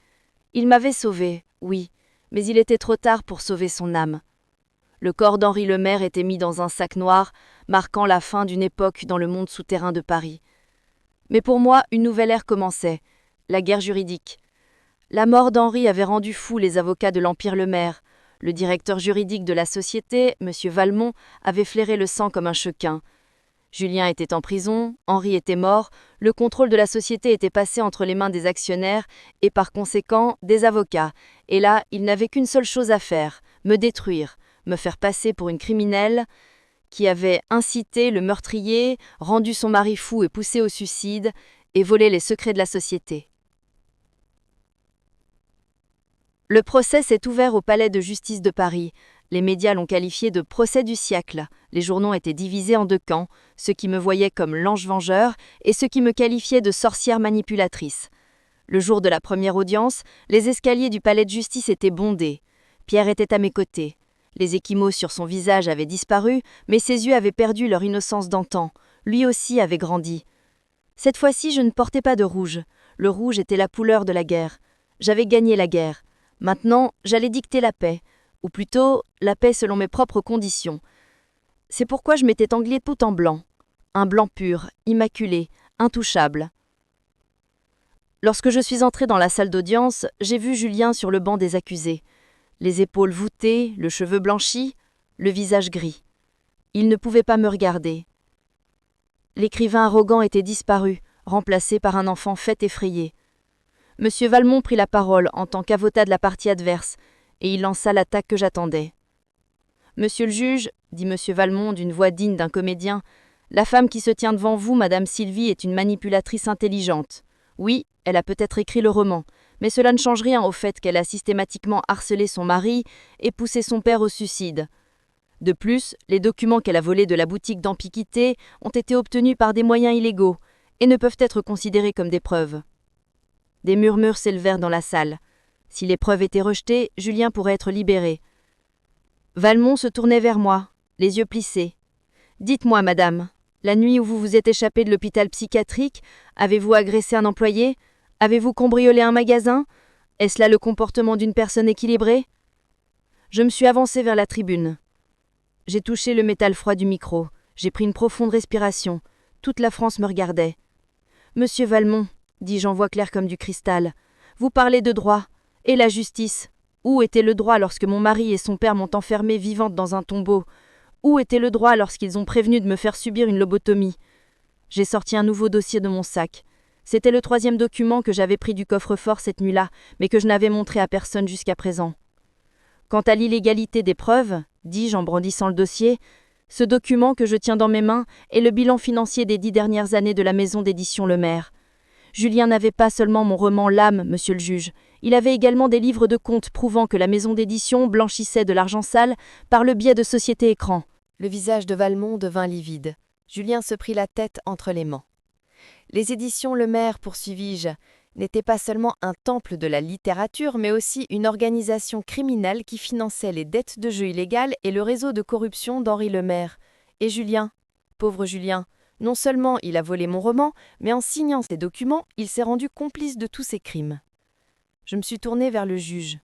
Speaker 2: Il m'avait sauvé, oui, mais il était trop tard pour sauver son âme. Le corps d'Henri Lemaire était mis dans un sac noir, marquant la fin d'une époque dans le monde souterrain de Paris. Mais pour moi, une nouvelle ère commençait, la guerre juridique. La mort d'Henri avait rendu fous les avocats de l'Empire Lemaire. Le directeur juridique de la société, M. Valmont, avait flairé le sang comme un Checquin. Julien était en prison, Henri était mort, le contrôle de la société était passé entre les mains des actionnaires et par conséquent des avocats. Et là, il n'avait qu'une seule chose à faire, me détruire, me faire passer pour une criminelle qui avait incité le meurtrier, rendu son mari fou et poussé au suicide, et volé les secrets de la société. Le procès s'est ouvert au palais de justice de Paris. Les médias l'ont qualifié de procès du siècle. Les journaux étaient divisés en deux camps, ceux qui me voyaient comme l'ange vengeur et ceux qui me qualifiaient de sorcière manipulatrice. Le jour de la première audience, les escaliers du palais de justice étaient bondés. Pierre était à mes côtés. Les ecchymoses sur son visage avaient disparu, mais ses yeux avaient perdu leur innocence d'antan. Lui aussi avait grandi. Cette fois-ci, je ne portais pas de rouge. Le rouge était la couleur de la guerre. J'avais gagné la guerre. Maintenant, j'allais dicter la paix, ou plutôt, la paix selon mes propres conditions. C'est pourquoi je m'étais anglé tout en blanc. Un blanc pur, immaculé, intouchable. Lorsque je suis entré dans la salle d'audience, j'ai vu Julien sur le banc des accusés. Les épaules voûtées, le cheveu blanchi, le visage gris. Il ne pouvait pas me regarder. L'écrivain arrogant était disparu, remplacé par un enfant fait effrayé. Monsieur Valmont prit la parole en tant qu'avocat de la partie adverse, et il lança l'attaque que j'attendais. « Monsieur le juge, dit monsieur Valmont d'une voix digne d'un comédien, la femme qui se tient devant vous, madame Sylvie, est une manipulatrice intelligente. Oui, elle a peut-être écrit le roman, mais cela ne change rien au fait qu'elle a systématiquement harcelé son mari et poussé son père au suicide. De plus, les documents qu'elle a volés de la boutique d'Ampiquité ont été obtenus par des moyens illégaux et ne peuvent être considérés comme des preuves. » Des murmures s'élevèrent dans la salle. Si les preuves étaient rejetées, Julien pourrait être libéré. Valmont se tournait vers moi, les yeux plissés. « Dites-moi, madame, la nuit où vous vous êtes échappée de l'hôpital psychiatrique, avez-vous agressé un employé? Avez-vous cambriolé un magasin? Est-ce là le comportement d'une personne équilibrée ?» Je me suis avancé vers la tribune. J'ai touché le métal froid du micro. J'ai pris une profonde respiration. Toute la France me regardait. « Monsieur Valmont, dis-je en voix claire comme du cristal, vous parlez de droit. Et la justice? Où était le droit lorsque mon mari et son père m'ont enfermée vivante dans un tombeau? Où était le droit lorsqu'ils ont prévenu de me faire subir une lobotomie? J'ai sorti un nouveau dossier de mon sac. C'était le 3e document que j'avais pris du coffre-fort cette nuit-là, mais que je n'avais montré à personne jusqu'à présent. Quant à l'illégalité des preuves, dis-je en brandissant le dossier, ce document que je tiens dans mes mains est le bilan financier des 10 dernières années de la maison d'édition Lemaire. Julien n'avait pas seulement mon roman L'âme, monsieur le juge, il avait également des livres de comptes prouvant que la maison d'édition blanchissait de l'argent sale par le biais de sociétés écrans.
Speaker 1: Le visage de Valmont devint livide. Julien se prit la tête entre les mains. Les éditions Lemaire, poursuivis-je, n'étaient pas seulement un temple de la littérature, mais aussi une organisation criminelle qui finançait les dettes de jeu illégales et le réseau de corruption d'Henri Lemaire. Et Julien, pauvre Julien, non seulement il a volé mon roman, mais en signant ces documents, il s'est rendu complice de tous ces crimes. Je me suis tournée vers le juge.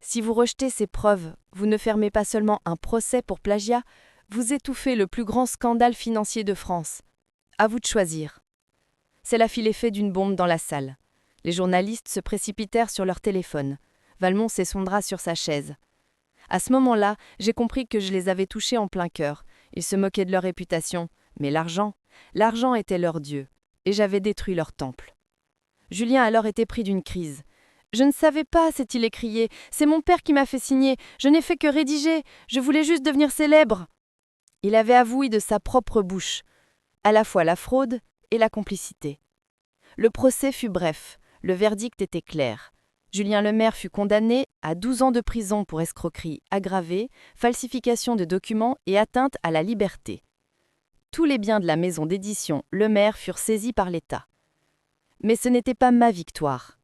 Speaker 1: Si vous rejetez ces preuves, vous ne fermez pas seulement un procès pour plagiat, vous étouffez le plus grand scandale financier de France. À vous de choisir. Cela fit l'effet d'une bombe dans la salle. Les journalistes se précipitèrent sur leur téléphone. Valmont s'effondra sur sa chaise. À ce moment-là, j'ai compris que je les avais touchés en plein cœur. Ils se moquaient de leur réputation. Mais l'argent était leur dieu, et j'avais détruit leur temple. Julien alors était pris d'une crise. « Je ne savais pas, s'est-il écrié, c'est mon père qui m'a fait signer, je n'ai fait que rédiger, je voulais juste devenir célèbre. » Il avait avoué de sa propre bouche, à la fois la fraude et la complicité. Le procès fut bref, le verdict était clair. Julien Lemaire fut condamné à 12 ans de prison pour escroquerie aggravée, falsification de documents et atteinte à la liberté. Tous les biens de la maison d'édition Lemaire furent saisis par l'État. Mais ce n'était pas ma victoire.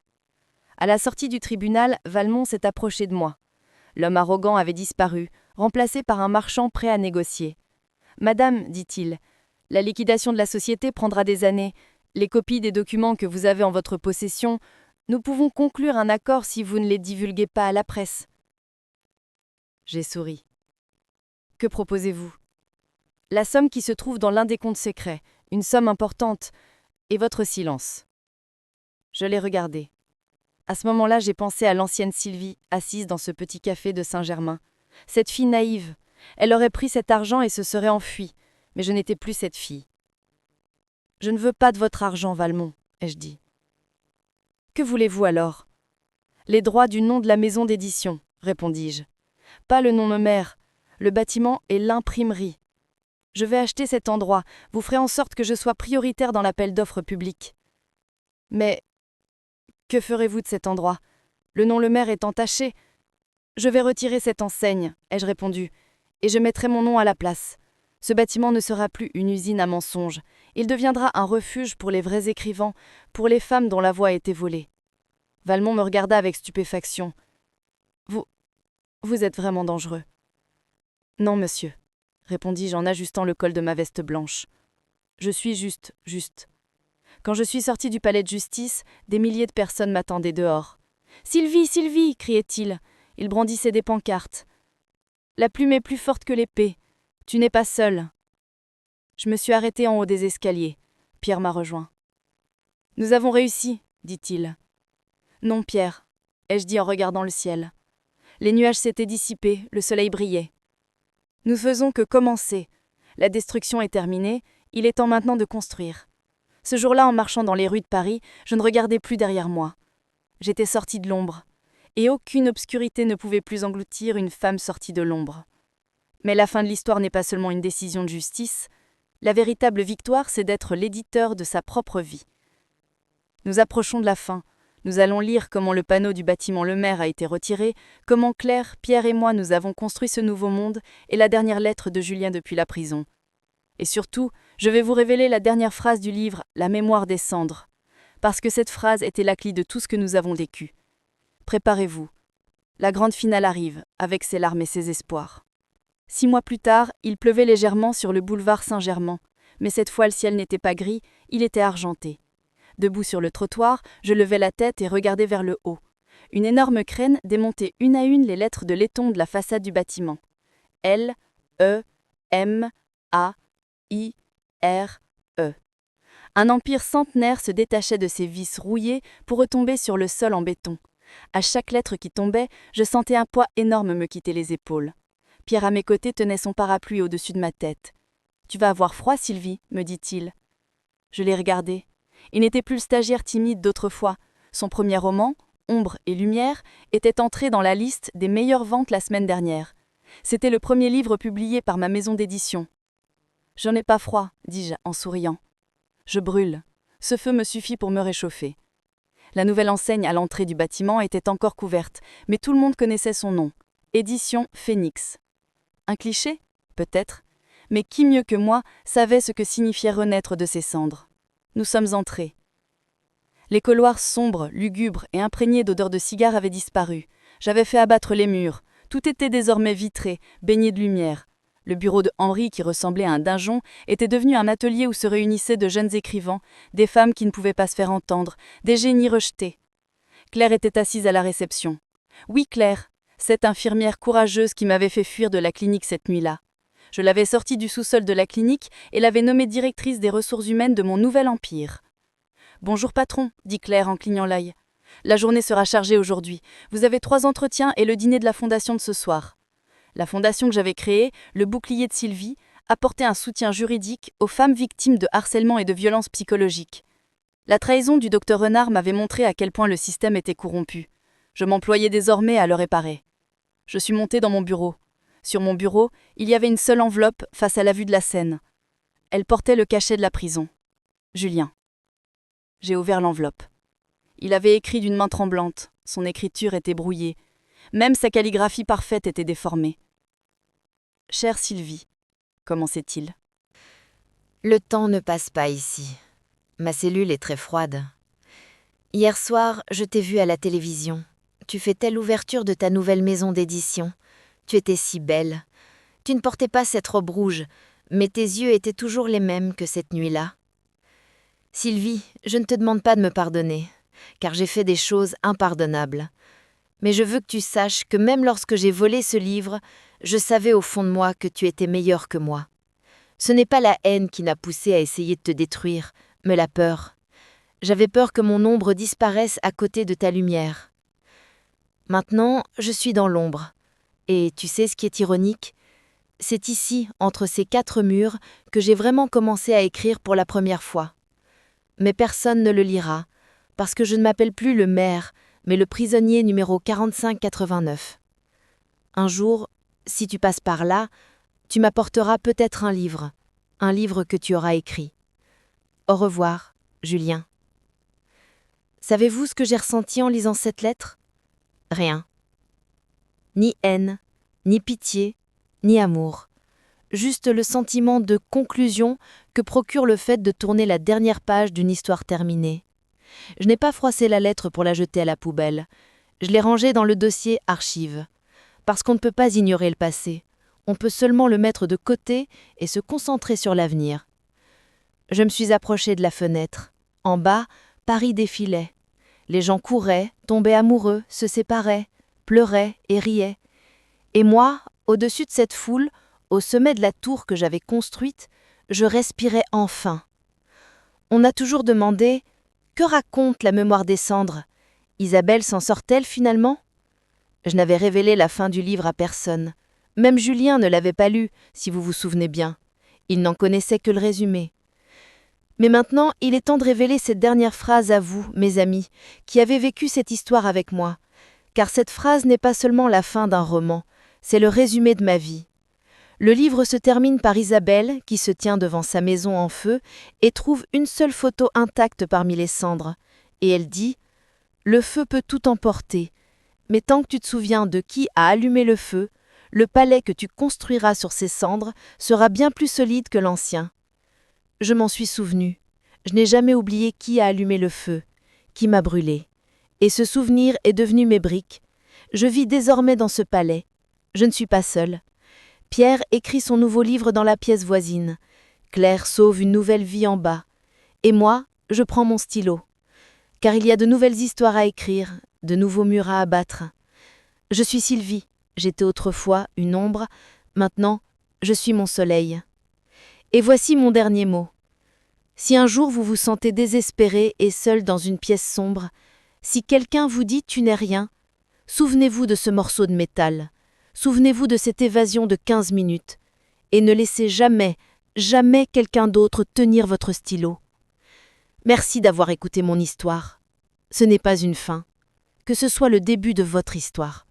Speaker 1: À la sortie du tribunal, Valmont s'est approché de moi. L'homme arrogant avait disparu, remplacé par un marchand prêt à négocier.
Speaker 2: Madame, dit-il, la liquidation de la société prendra des années. Les copies des documents que vous avez en votre possession, nous pouvons conclure un accord si vous ne les divulguez pas à la presse. J'ai souri. Que proposez-vous? La somme qui se trouve dans l'un des comptes secrets, une somme importante, et votre silence. Je l'ai regardé. À ce moment-là, j'ai pensé à l'ancienne Sylvie, assise dans ce petit café de Saint-Germain. Cette fille naïve. Elle aurait pris cet argent et se serait enfuie. Mais je n'étais plus cette fille. « Je ne veux pas de votre argent, Valmont, ai-je dit. « Que voulez-vous alors ?»« Les droits du nom de la maison d'édition, répondis-je. Pas le nom de mère, le bâtiment et l'imprimerie. Je vais acheter cet endroit, vous ferez en sorte que je sois prioritaire dans l'appel d'offres public. Mais que ferez-vous de cet endroit? Le nom le maire est entaché. Je vais retirer cette enseigne, ai-je répondu, et je mettrai mon nom à la place. Ce bâtiment ne sera plus une usine à mensonges. Il deviendra un refuge pour les vrais écrivains, pour les femmes dont la voix a été volée. Valmont me regarda avec stupéfaction. Vous êtes vraiment dangereux. Non, monsieur, répondis-je en ajustant le col de ma veste blanche. Je suis juste. Quand je suis sorti du palais de justice, des milliers de personnes m'attendaient dehors. Sylvie, Sylvie, criait-il. Il brandissait des pancartes. La plume est plus forte que l'épée. Tu n'es pas seul. Je me suis arrêté en haut des escaliers. Pierre m'a rejoint. Nous avons réussi, dit-il. Non, Pierre, ai-je dit en regardant le ciel. Les nuages s'étaient dissipés, le soleil brillait. Nous faisons que commencer. La destruction est terminée, il est temps maintenant de construire. Ce jour-là, en marchant dans les rues de Paris, je ne regardais plus derrière moi. J'étais sortie de l'ombre, et aucune obscurité ne pouvait plus engloutir une femme sortie de l'ombre. Mais la fin de l'histoire n'est pas seulement une décision de justice, la véritable victoire, c'est d'être l'éditeur de sa propre vie. Nous approchons de la fin. Nous allons lire comment le panneau du bâtiment Le Maire a été retiré, comment Claire, Pierre et moi nous avons construit ce nouveau monde et la dernière lettre de Julien depuis la prison. Et surtout, je vais vous révéler la dernière phrase du livre « La mémoire des cendres », parce que cette phrase était la clé de tout ce que nous avons vécu. Préparez-vous. La grande finale arrive, avec ses larmes et ses espoirs. 6 mois plus tard, il pleuvait légèrement sur le boulevard Saint-Germain, mais cette fois le ciel n'était pas gris, il était argenté. Debout sur le trottoir, je levai la tête et regardai vers le haut. Une énorme crène démontait une à une les lettres de laiton de la façade du bâtiment. L, E, M, A, I, R, E. Un empire centenaire se détachait de ses vis rouillées pour retomber sur le sol en béton. À chaque lettre qui tombait, je sentais un poids énorme me quitter les épaules. Pierre à mes côtés tenait son parapluie au-dessus de ma tête. « Tu vas avoir froid, Sylvie, me dit-il. » Je l'ai regardé. Il n'était plus le stagiaire timide d'autrefois. Son premier roman, Ombre et lumière, était entré dans la liste des meilleures ventes la semaine dernière. C'était le premier livre publié par ma maison d'édition. « J'en ai pas froid, dis-je en souriant. Je brûle. Ce feu me suffit pour me réchauffer. » La nouvelle enseigne à l'entrée du bâtiment était encore couverte, mais tout le monde connaissait son nom. Édition Phénix. Un cliché? Peut-être. Mais qui mieux que moi savait ce que signifiait renaître de ses cendres? Nous sommes entrés. Les couloirs sombres, lugubres et imprégnés d'odeurs de cigares avaient disparu. J'avais fait abattre les murs. Tout était désormais vitré, baigné de lumière. Le bureau de Henri, qui ressemblait à un donjon, était devenu un atelier où se réunissaient de jeunes écrivains, des femmes qui ne pouvaient pas se faire entendre, des génies rejetés. Claire était assise à la réception. Oui, Claire, cette infirmière courageuse qui m'avait fait fuir de la clinique cette nuit-là. Je l'avais sortie du sous-sol de la clinique et l'avais nommée directrice des ressources humaines de mon nouvel empire. « Bonjour patron, dit Claire en clignant l'œil. La journée sera chargée aujourd'hui. Vous avez 3 entretiens et le dîner de la fondation de ce soir. » La fondation que j'avais créée, le bouclier de Sylvie, apportait un soutien juridique aux femmes victimes de harcèlement et de violences psychologiques. La trahison du docteur Renard m'avait montré à quel point le système était corrompu. Je m'employais désormais à le réparer. Je suis montée dans mon bureau. Sur mon bureau, il y avait une seule enveloppe face à la vue de la Seine. Elle portait le cachet de la prison. Julien. J'ai ouvert l'enveloppe. Il avait écrit d'une main tremblante. Son écriture était brouillée. Même sa calligraphie parfaite était déformée. « Chère Sylvie », commençait-il.
Speaker 1: « Le temps ne passe pas ici. Ma cellule est très froide. Hier soir, je t'ai vue à la télévision. Tu fêtais l'ouverture de ta nouvelle maison d'édition. Tu étais si belle. Tu ne portais pas cette robe rouge,
Speaker 3: Mais tes yeux étaient toujours les mêmes que cette nuit-là. Sylvie, je ne te demande pas de me pardonner, car j'ai fait des choses impardonnables. Mais je veux que tu saches que même lorsque j'ai volé ce livre, je savais au fond de moi que tu étais meilleur que moi. Ce n'est pas la haine qui m'a poussé à essayer de te détruire, mais la peur. J'avais peur que mon ombre disparaisse à côté de ta lumière. Maintenant, je suis dans l'ombre. Et tu sais ce qui est ironique ? C'est ici, entre ces 4 murs, que j'ai vraiment commencé à écrire pour la première fois. Mais personne ne le lira, parce que je ne m'appelle plus le maire, mais le prisonnier numéro 4589. Un jour, si tu passes par là, tu m'apporteras peut-être un livre que tu auras écrit. Au revoir, Julien. Savez-vous ce que j'ai ressenti en lisant cette lettre ? Rien. Ni haine, ni pitié, ni amour. Juste le sentiment de conclusion que procure le fait de tourner la dernière page d'une histoire terminée. Je n'ai pas froissé la lettre pour la jeter à la poubelle. Je l'ai rangée dans le dossier archives. Parce qu'on ne peut pas ignorer le passé. On peut seulement le mettre de côté et se concentrer sur l'avenir. Je me suis approchée de la fenêtre. En bas, Paris défilait. Les gens couraient, tombaient amoureux, se séparaient, pleuraient et riaient. Et moi, au-dessus de cette foule, au sommet de la tour que j'avais construite, je respirais enfin. On a toujours demandé « Que raconte la mémoire des cendres ?» Isabelle s'en sort-elle finalement ? Je n'avais révélé la fin du livre à personne. Même Julien ne l'avait pas lu, si vous vous souvenez bien. Il n'en connaissait que le résumé. Mais maintenant, il est temps de révéler cette dernière phrase à vous, mes amis, qui avez vécu cette histoire avec moi. Car cette phrase n'est pas seulement la fin d'un roman, c'est le résumé de ma vie. Le livre se termine par Isabelle, qui se tient devant sa maison en feu, et trouve une seule photo intacte parmi les cendres. Et elle dit « Le feu peut tout emporter, mais tant que tu te souviens de qui a allumé le feu, le palais que tu construiras sur ces cendres sera bien plus solide que l'ancien. » Je m'en suis souvenu. Je n'ai jamais oublié qui a allumé le feu, qui m'a brûlé. Et ce souvenir est devenu mes briques. Je vis désormais dans ce palais. Je ne suis pas seule. Pierre écrit son nouveau livre dans la pièce voisine. Claire sauve une nouvelle vie en bas. Et moi, je prends mon stylo. Car il y a de nouvelles histoires à écrire, de nouveaux murs à abattre. Je suis Sylvie. J'étais autrefois une ombre. Maintenant, je suis mon soleil. Et voici mon dernier mot. Si un jour vous vous sentez désespéré et seul dans une pièce sombre, si quelqu'un vous dit « tu n'es rien », souvenez-vous de ce morceau de métal, souvenez-vous de cette évasion de 15 minutes, et ne laissez jamais, jamais quelqu'un d'autre tenir votre stylo. Merci d'avoir écouté mon histoire. Ce n'est pas une fin, que ce soit le début de votre histoire.